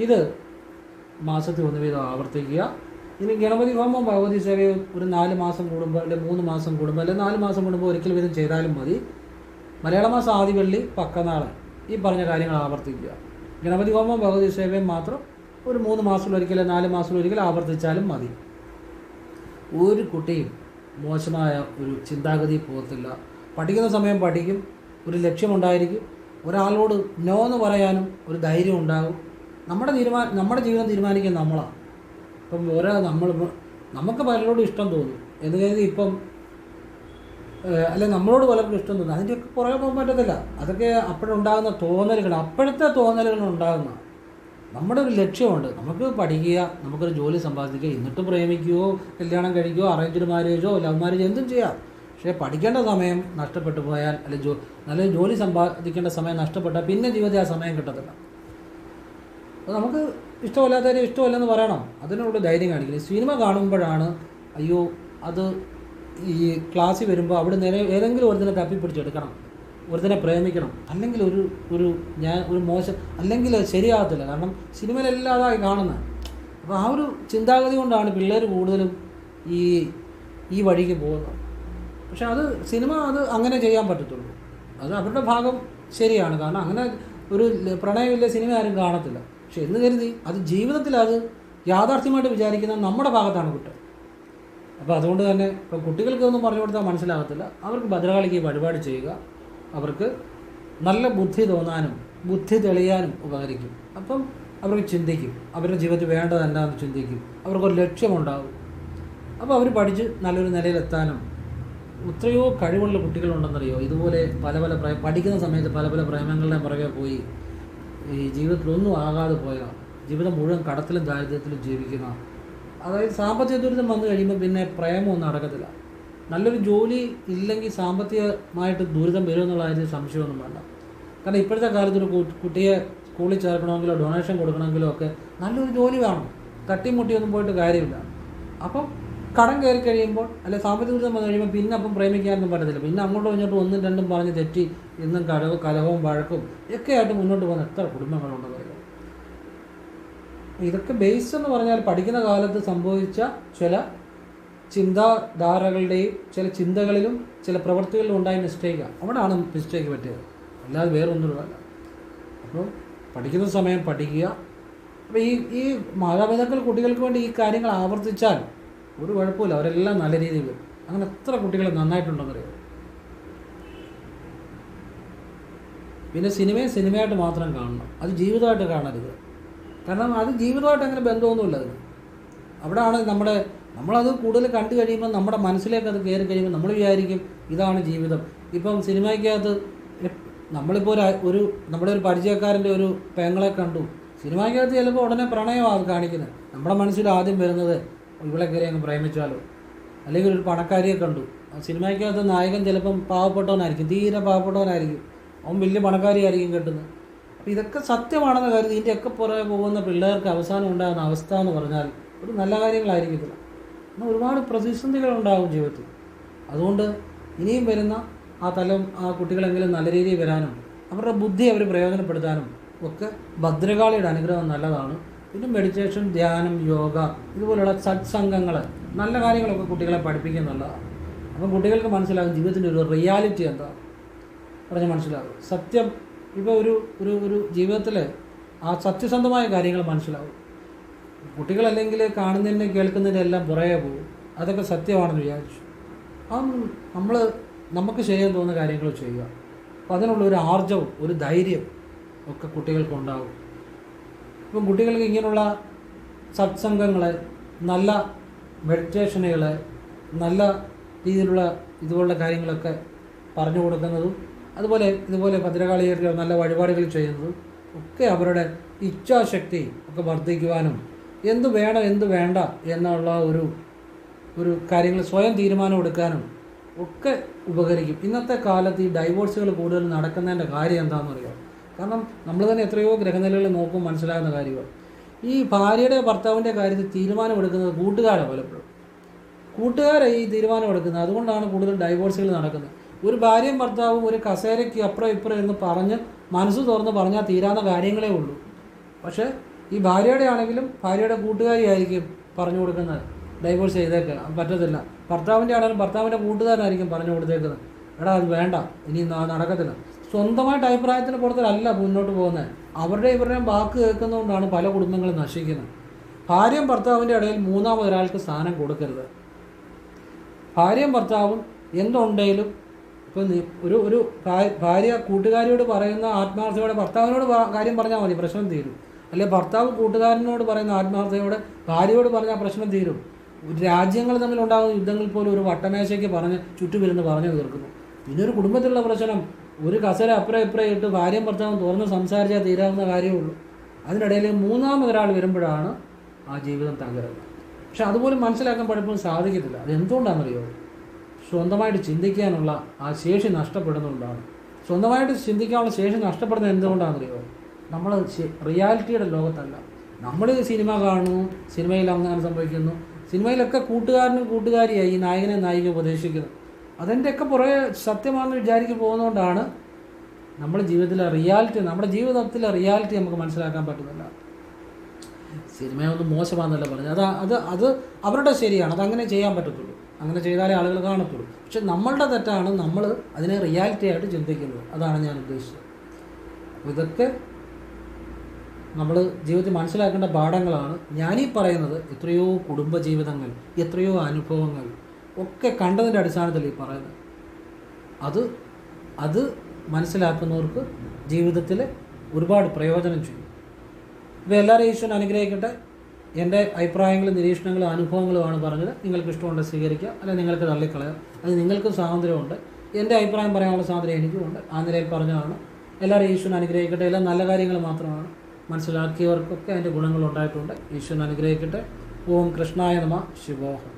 ഇത് മാസത്തിൽ ഒന്ന് വീതം ആവർത്തിക്കുക. ഇനി ഗണപതി ഹോമം ഭഗവതി സേവയും ഒരു 4 മാസം കൂടുമ്പോൾ അല്ലെങ്കിൽ 3 മാസം കൂടുമ്പോൾ അല്ലെങ്കിൽ 4 മാസം കൂടുമ്പോൾ ഒരിക്കൽ വീതം ചെയ്താലും മതി. മലയാള മാസം ആദ്യ വെള്ളി പക്കനാള് ഈ പറഞ്ഞ കാര്യങ്ങൾ ആവർത്തിക്കുക. ഗണപതി ഹോമം ഭഗവതി സേവയും മാത്രം ഒരു 3 മാസത്തിലൊരിക്കൽ 4 മാസത്തിലൊരിക്കൽ ആവർത്തിച്ചാലും മതി. ഒരു കുട്ടിയും മോശമായ ഒരു ചിന്താഗതി പോകത്തില്ല. പഠിക്കുന്ന സമയം പഠിക്കും, ഒരു ലക്ഷ്യമുണ്ടായിരിക്കും, ഒരാളോട് നോ എന്ന് പറയാനും ഒരു ധൈര്യം ഉണ്ടാകും. നമ്മുടെ ജീവിതം തീരുമാനിക്കുന്നത് നമ്മളാണ്. ഇപ്പം നമുക്ക് പലരോടും ഇഷ്ടം തോന്നും എന്ന് കരുതി ഇപ്പം അല്ലെ നമ്മളോട് പലർക്കും ഇഷ്ടം തോന്നും, അതിൻ്റെയൊക്കെ പുറകെ പോകാൻ പറ്റത്തില്ല. അതൊക്കെ അപ്പോഴുണ്ടാകുന്ന തോന്നലുകൾ, അപ്പോഴത്തെ തോന്നലുകൾ ഉണ്ടാകുന്ന. നമ്മുടെ ഒരു ലക്ഷ്യമുണ്ട്, നമുക്ക് പഠിക്കുക, നമുക്കൊരു ജോലി സമ്പാദിക്കുക, എന്നിട്ട് പ്രേമിക്കുകയോ കല്യാണം കഴിക്കുകയോ അറേഞ്ച്ഡ് മാരേജോ ലവ് മാരേജോ എന്തും ചെയ്യാം. പക്ഷേ പഠിക്കേണ്ട സമയം നഷ്ടപ്പെട്ടു പോയാൽ അല്ലെങ്കിൽ നല്ലൊരു ജോലി സമ്പാദിക്കേണ്ട സമയം നഷ്ടപ്പെട്ടാൽ പിന്നെ ജീവിതത്തിൽ ആ സമയം കിട്ടത്തില്ല. അപ്പോൾ നമുക്ക് ഇഷ്ടമല്ലാത്തവരെ ഇഷ്ടമല്ലെന്ന് പറയണം, അതിനുള്ള ധൈര്യം കാണിക്കണം. സിനിമ കാണുമ്പോഴാണ് അയ്യോ അത് ഈ ക്ലാസ്സിൽ വരുമ്പോൾ അവിടെ ഏതെങ്കിലും ഒരുതിനെ തപ്പിപ്പിടിച്ചെടുക്കണം, ഒരുതിനെ പ്രേമിക്കണം, അല്ലെങ്കിൽ ഒരു മോശം അല്ലെങ്കിൽ ശരിയാകത്തില്ല. കാരണം സിനിമയിലെല്ലാം അതായി കാണുന്നത്. അപ്പോൾ ആ ഒരു ചിന്താഗതി കൊണ്ടാണ് പിള്ളേർ കൂടുതലും ഈ വഴിക്ക് പോകുന്നത്. പക്ഷെ സിനിമ അങ്ങനെ ചെയ്യാൻ പറ്റത്തുള്ളൂ. അത് അവരുടെ ഭാഗം ശരിയാണ്. കാരണം അങ്ങനെ ഒരു പ്രണയമില്ല സിനിമ ആരും കാണത്തില്ല. പക്ഷെ എന്ന് കരുതി അത് ജീവിതത്തിൽ അത് യാഥാർത്ഥ്യമായിട്ട് വിചാരിക്കുന്നത് നമ്മുടെ ഭാഗത്താണ് കുറ്റം. അപ്പോൾ അതുകൊണ്ട് തന്നെ ഇപ്പോൾ കുട്ടികൾക്കൊന്നും പറഞ്ഞു കൊടുത്താൽ മനസ്സിലാകത്തില്ല. അവർക്ക് ഭദ്രകാളിക്ക് വഴിപാട് ചെയ്യുക. അവർക്ക് നല്ല ബുദ്ധി തോന്നാനും ബുദ്ധി തെളിയാനും ഉപകരിക്കും. അപ്പം അവർക്ക് ചിന്തിക്കും, അവരുടെ ജീവിതത്തിൽ വേണ്ടത് എന്താണെന്ന് ചിന്തിക്കും, അവർക്കൊരു ലക്ഷ്യമുണ്ടാകും. അപ്പോൾ അവർ പഠിച്ച് നല്ലൊരു നിലയിലെത്താനും എത്രയോ കഴിവുള്ള കുട്ടികളുണ്ടെന്നറിയോ. ഇതുപോലെ പഠിക്കുന്ന സമയത്ത് പല പ്രേമങ്ങളുടെ പുറകെ പോയി ഈ ജീവിതത്തിലൊന്നും ആകാതെ പോയ, ജീവിതം മുഴുവൻ കടത്തിലും ദാരിദ്ര്യത്തിലും ജീവിക്കുന്ന, അതായത് സാമ്പത്തിക ദുരിതം വന്നു കഴിയുമ്പോൾ പിന്നെ പ്രേമമൊന്നും നടക്കത്തില്ല. നല്ലൊരു ജോലി ഇല്ലെങ്കിൽ സാമ്പത്തികമായിട്ട് ദുരിതം വരുമെന്നുള്ള കാര്യം സംശയമൊന്നും വേണ്ട. കാരണം ഇപ്പോഴത്തെ കാലത്ത് ഒരു കുട്ടിയെ സ്കൂളിൽ ചേർക്കണമെങ്കിലോ ഡൊണേഷൻ കൊടുക്കണമെങ്കിലോ ഒക്കെ നല്ലൊരു ജോലി വേണം. തട്ടിമുട്ടിയൊന്നും പോയിട്ട് കാര്യമില്ല. അപ്പം കടം കയറി കഴിയുമ്പോൾ അല്ലെ സാമ്പത്തിക ദുരിതം വന്നു കഴിയുമ്പോൾ പിന്നെ അപ്പം പ്രേമിക്കാനൊന്നും പറ്റത്തില്ല. പിന്നെ അങ്ങോട്ടും ഇങ്ങോട്ടും ഒന്നും രണ്ടും പറഞ്ഞ് തെറ്റി ഇന്നും കലഹവും വഴക്കും ഒക്കെ ആയിട്ട് മുന്നോട്ട് പോകുന്ന എത്ര കുടുംബങ്ങളുണ്ടെന്ന് അറിയാം. ഇതൊക്കെ ബേസ് എന്ന് പറഞ്ഞാൽ പഠിക്കുന്ന കാലത്ത് സംഭവിച്ച ചില ചിന്താധാരകളുടെയും ചില ചിന്തകളിലും ചില പ്രവൃത്തികളിലും ഉണ്ടായ മിസ്റ്റേക്കാണ്. അവിടെയാണ് മിസ്റ്റേക്ക് പറ്റിയത്, അല്ലാതെ വേറൊന്നുമില്ല. അപ്പോൾ പഠിക്കുന്ന സമയം പഠിക്കുക. അപ്പോൾ ഈ മാതാപിതാക്കൾ കുട്ടികൾക്ക് വേണ്ടി ഈ കാര്യങ്ങൾ ആവർത്തിച്ചാൽ ഒരു കുഴപ്പമില്ല, അവരെല്ലാം നല്ല രീതിയിൽ വരും. അങ്ങനെ എത്ര കുട്ടികൾ നന്നായിട്ടുണ്ടെന്നറിയാം. പിന്നെ സിനിമയായിട്ട് മാത്രം കാണണം, അത് ജീവിതമായിട്ട് കാണരുത്. കാരണം അത് ജീവിതമായിട്ട് അങ്ങനെ ബന്ധമൊന്നുമില്ല അതിന്. അവിടെയാണ് നമ്മളത് കൂടുതൽ കണ്ടു കഴിയുമ്പോൾ നമ്മുടെ മനസ്സിലേക്ക് അത് കയറി കഴിയുമ്പോൾ നമ്മൾ വിചാരിക്കും ഇതാണ് ജീവിതം. ഇപ്പം സിനിമയ്ക്കകത്ത് നമ്മളിപ്പോൾ നമ്മുടെ ഒരു പരിചയക്കാരൻ്റെ ഒരു പെങ്ങളെ കണ്ടു, സിനിമയ്ക്കകത്ത് ചിലപ്പോൾ ഉടനെ പ്രണയമാണ് കാണിക്കുന്നത്. നമ്മുടെ മനസ്സിൽ ആദ്യം വരുന്നത് ഇവളെ കയറി അങ്ങ് പ്രേമിച്ചാലോ, അല്ലെങ്കിൽ ഒരു പണക്കാരിയെ കണ്ടു, സിനിമയ്ക്കകത്ത് നായകൻ ചിലപ്പം പാവപ്പെട്ടവനായിരിക്കും, തീരെ പാവപ്പെട്ടവനായിരിക്കും, അവൻ വലിയ പണക്കാരിയായിരിക്കും കെട്ടുന്നത്. അപ്പോൾ ഇതൊക്കെ സത്യമാണെന്ന് കരുതി ഇതിൻ്റെയൊക്കെ പുറകെ പോകുന്ന പിള്ളേർക്ക് അവസാനം ഉണ്ടാകുന്ന അവസ്ഥ എന്ന് പറഞ്ഞാൽ ഒരു നല്ല കാര്യങ്ങളായിരിക്കത്തില്ല. എന്നാൽ ഒരുപാട് പ്രതിസന്ധികളുണ്ടാകും ജീവിതത്തിൽ. അതുകൊണ്ട് ഇനിയും വരുന്ന ആ കുട്ടികളെങ്കിലും നല്ല രീതിയിൽ വരാനും അവരുടെ ബുദ്ധി അവർ പ്രയോജനപ്പെടുത്താനും ഒക്കെ ഭദ്രകാളിയുടെ അനുഗ്രഹം നല്ലതാണ്. പിന്നെ മെഡിറ്റേഷൻ, ധ്യാനം, യോഗ ഇതുപോലുള്ള സത്സംഗങ്ങൾ, നല്ല കാര്യങ്ങളൊക്കെ കുട്ടികളെ പഠിപ്പിക്കുന്നത് നല്ലതാണ്. അപ്പം കുട്ടികൾക്ക് മനസ്സിലാകും ജീവിതത്തിൻ്റെ ഒരു റിയാലിറ്റി എന്താ പറഞ്ഞ് മനസ്സിലാകും. സത്യം ഇപ്പോൾ ഒരു ജീവിതത്തിൽ ആ സത്യസന്ധമായ കാര്യങ്ങൾ മനസ്സിലാകും. കുട്ടികളല്ലെങ്കിൽ കാണുന്നതിനെ കേൾക്കുന്നതിൻ്റെ എല്ലാം പുറകെ പോകും. അതൊക്കെ സത്യമാണെന്ന് വിചാരിച്ചു നമുക്ക് ചെയ്യാൻ തോന്നുന്ന കാര്യങ്ങൾ ചെയ്യുക. അപ്പം അതിനുള്ള ഒരു ആർജവും ഒരു ധൈര്യം ഒക്കെ കുട്ടികൾക്കുണ്ടാകും. ഇപ്പം കുട്ടികൾക്ക് ഇങ്ങനെയുള്ള സത്സംഗങ്ങൾ, നല്ല മെഡിറ്റേഷനുകൾ, നല്ല രീതിയിലുള്ള ഇതുപോലുള്ള കാര്യങ്ങളൊക്കെ പറഞ്ഞു കൊടുക്കുന്നതും ഇതുപോലെ ഭദ്രകാളികൾക്ക് നല്ല വഴിപാടുകൾ ചെയ്യുന്നതും ഒക്കെ അവരുടെ ഇച്ഛാശക്തി ഒക്കെ വർദ്ധിക്കുവാനും എന്ത് വേണം എന്ത് വേണ്ട എന്നുള്ള ഒരു കാര്യങ്ങൾ സ്വയം തീരുമാനം എടുക്കാനും ഒക്കെ ഉപകരിക്കും. ഇന്നത്തെ കാലത്ത് ഈ ഡൈവോഴ്സുകൾ കൂടുതൽ നടക്കുന്നതിൻ്റെ കാര്യം എന്താണെന്ന് അറിയാം. കാരണം നമ്മൾ തന്നെ എത്രയോ ഗ്രഹനിലകൾ നോക്കും മനസ്സിലാകുന്ന കാര്യമാണ്. ഈ ഭാര്യയുടെ ഭർത്താവിൻ്റെ കാര്യത്തിൽ തീരുമാനമെടുക്കുന്നത് കൂട്ടുകാരാണ്. പലപ്പോഴും കൂട്ടുകാരെ ഈ തീരുമാനമെടുക്കുന്നത്. അതുകൊണ്ടാണ് കൂടുതൽ ഡൈവോഴ്സുകൾ നടക്കുന്നത്. ഒരു ഭാര്യയും ഭർത്താവും ഒരു കസേരയ്ക്ക് അപ്പുറം ഇപ്പുറം എന്ന് പറഞ്ഞ് മനസ്സ് തുറന്ന് പറഞ്ഞാൽ തീരാവുന്ന കാര്യങ്ങളേ ഉള്ളൂ. പക്ഷേ ഈ ഭാര്യയുടെ ആണെങ്കിലും ഭാര്യയുടെ കൂട്ടുകാരിയായിരിക്കും പറഞ്ഞു കൊടുക്കുന്നത്, ഡൈവോഴ്സ് ചെയ്തേക്കുക, പറ്റത്തില്ല. ഭർത്താവിൻ്റെ ആണെങ്കിലും ഭർത്താവിൻ്റെ കൂട്ടുകാരനായിരിക്കും പറഞ്ഞു കൊടുത്തേക്കുന്നത്, എടാ അത് വേണ്ട, ഇനി നടക്കത്തില്ല. സ്വന്തമായിട്ട് അഭിപ്രായത്തിന് പുറത്തിലല്ല മുന്നോട്ട് പോകുന്നത്. ഇവരുടെയും വാക്ക് കേൾക്കുന്നതുകൊണ്ടാണ് പല കുടുംബങ്ങളും നശിക്കുന്നത്. ഭാര്യയും ഭർത്താവിൻ്റെ ഇടയിൽ മൂന്നാമതൊരാൾക്ക് സ്ഥാനം കൊടുക്കരുത്. ഭാര്യയും ഭർത്താവും എന്തുണ്ടെങ്കിലും ഇപ്പം ഒരു ഭാര്യ കൂട്ടുകാരിയോട് പറയുന്ന ആത്മാർത്ഥതയോടെ ഭർത്താവിനോട് കാര്യം പറഞ്ഞാൽ മതി, പ്രശ്നം തീരും. അല്ലെങ്കിൽ ഭർത്താവ് കൂട്ടുകാരനോട് പറയുന്ന ആത്മാർത്ഥതയോടെ ഭാര്യയോട് പറഞ്ഞാൽ പ്രശ്നം തീരും. രാജ്യങ്ങൾ തമ്മിലുണ്ടാകുന്ന യുദ്ധങ്ങളിൽ പോലും ഒരു വട്ടമേശയ്ക്ക് ചുറ്റുമിരുന്ന് പറഞ്ഞു തീർക്കുന്നു. പിന്നെ ഒരു കുടുംബത്തിലുള്ള പ്രശ്നം ഒരു കസേര അപ്പുറം ഇപ്പുറം ഇട്ട് ഭാര്യയും ഭർത്താവും തുറന്ന് സംസാരിച്ചാൽ തീരാവുന്ന കാര്യമേ ഉള്ളൂ. അതിനിടയിൽ മൂന്നാമതൊരാൾ വരുമ്പോഴാണ് ആ ജീവിതം തകരുന്നത്. പക്ഷെ അതുപോലും മനസ്സിലാക്കാൻ പലപ്പോഴും സാധിക്കത്തില്ല. അതെന്തുകൊണ്ടാണെന്നറിയോ? സ്വന്തമായിട്ട് ചിന്തിക്കാനുള്ള ആ ശേഷി നഷ്ടപ്പെടുന്നതുകൊണ്ടാണ്. സ്വന്തമായിട്ട് ചിന്തിക്കാനുള്ള ശേഷി നഷ്ടപ്പെടുന്നത് എന്തുകൊണ്ടാണെന്നറിയോ? നമ്മൾ റിയാലിറ്റിയുടെ ലോകത്തല്ല. നമ്മൾ സിനിമ കാണുന്നു, സിനിമയിൽ അങ്ങനെ സംഭവിക്കുന്നു, സിനിമയിലൊക്കെ കൂട്ടുകാരനും കൂട്ടുകാരിയായി ഈ നായകനെ നായിക ഉപദേശിക്കുന്നു. അതിൻ്റെയൊക്കെ പുറകെ സത്യമാണെന്ന് വിചാരിക്ക് പോകുന്നതുകൊണ്ടാണ് നമ്മുടെ ജീവിതത്തിലെ റിയാലിറ്റി നമുക്ക് മനസ്സിലാക്കാൻ പറ്റുന്നില്ല. സിനിമയൊന്നും മോശമാണെന്നല്ല പറഞ്ഞത്. അത് അവരുടെ ശരിയാണ്, അതങ്ങനെ ചെയ്യാൻ പറ്റത്തുള്ളൂ, അങ്ങനെ ചെയ്താലേ ആളുകൾ കാണത്തുള്ളൂ. പക്ഷെ നമ്മളുടെ തെറ്റാണ്, നമ്മൾ അതിനെ റിയാലിറ്റി ആയിട്ട് ചിന്തിക്കുന്നത്. അതാണ് ഞാൻ ഉദ്ദേശിച്ചത്. ഇതൊക്കെ നമ്മൾ ജീവിതത്തിൽ മനസ്സിലാക്കേണ്ട പാഠങ്ങളാണ് ഞാനീ പറയുന്നത്. എത്രയോ കുടുംബജീവിതങ്ങൾ, എത്രയോ അനുഭവങ്ങൾ ഒക്കെ കണ്ടതിൻ്റെ അടിസ്ഥാനത്തിൽ ഈ പറയുന്നത്. അത് മനസ്സിലാക്കുന്നവർക്ക് ജീവിതത്തിൽ ഒരുപാട് പ്രയോജനം ചെയ്യും. ഇപ്പോൾ എല്ലാവരും ഈശ്വരൻ അനുഗ്രഹിക്കട്ടെ. എൻ്റെ അഭിപ്രായങ്ങളും നിരീക്ഷണങ്ങളും അനുഭവങ്ങളുമാണ് പറഞ്ഞത്. നിങ്ങൾക്ക് ഇഷ്ടമുണ്ട് സ്വീകരിക്കുക, അല്ലെങ്കിൽ നിങ്ങൾക്ക് തള്ളിക്കളയാം. അത് നിങ്ങൾക്കും സ്വാതന്ത്ര്യമുണ്ട്. എൻ്റെ അഭിപ്രായം പറയാനുള്ള സ്വാതന്ത്ര്യം എനിക്കുമുണ്ട്. ആ നിലയിൽ പറഞ്ഞതാണ്. എല്ലാവരും ഈശ്വരൻ അനുഗ്രഹിക്കട്ടെ. എല്ലാം നല്ല കാര്യങ്ങൾ മാത്രമാണ്. മനസ്സിലാക്കിയവർക്കൊക്കെ അതിൻ്റെ ഗുണങ്ങളുണ്ടായിട്ടുണ്ട്. ഈശ്വരൻ അനുഗ്രഹിക്കട്ടെ. ഓം കൃഷ്ണായ നമഃ. ശിവോഹം.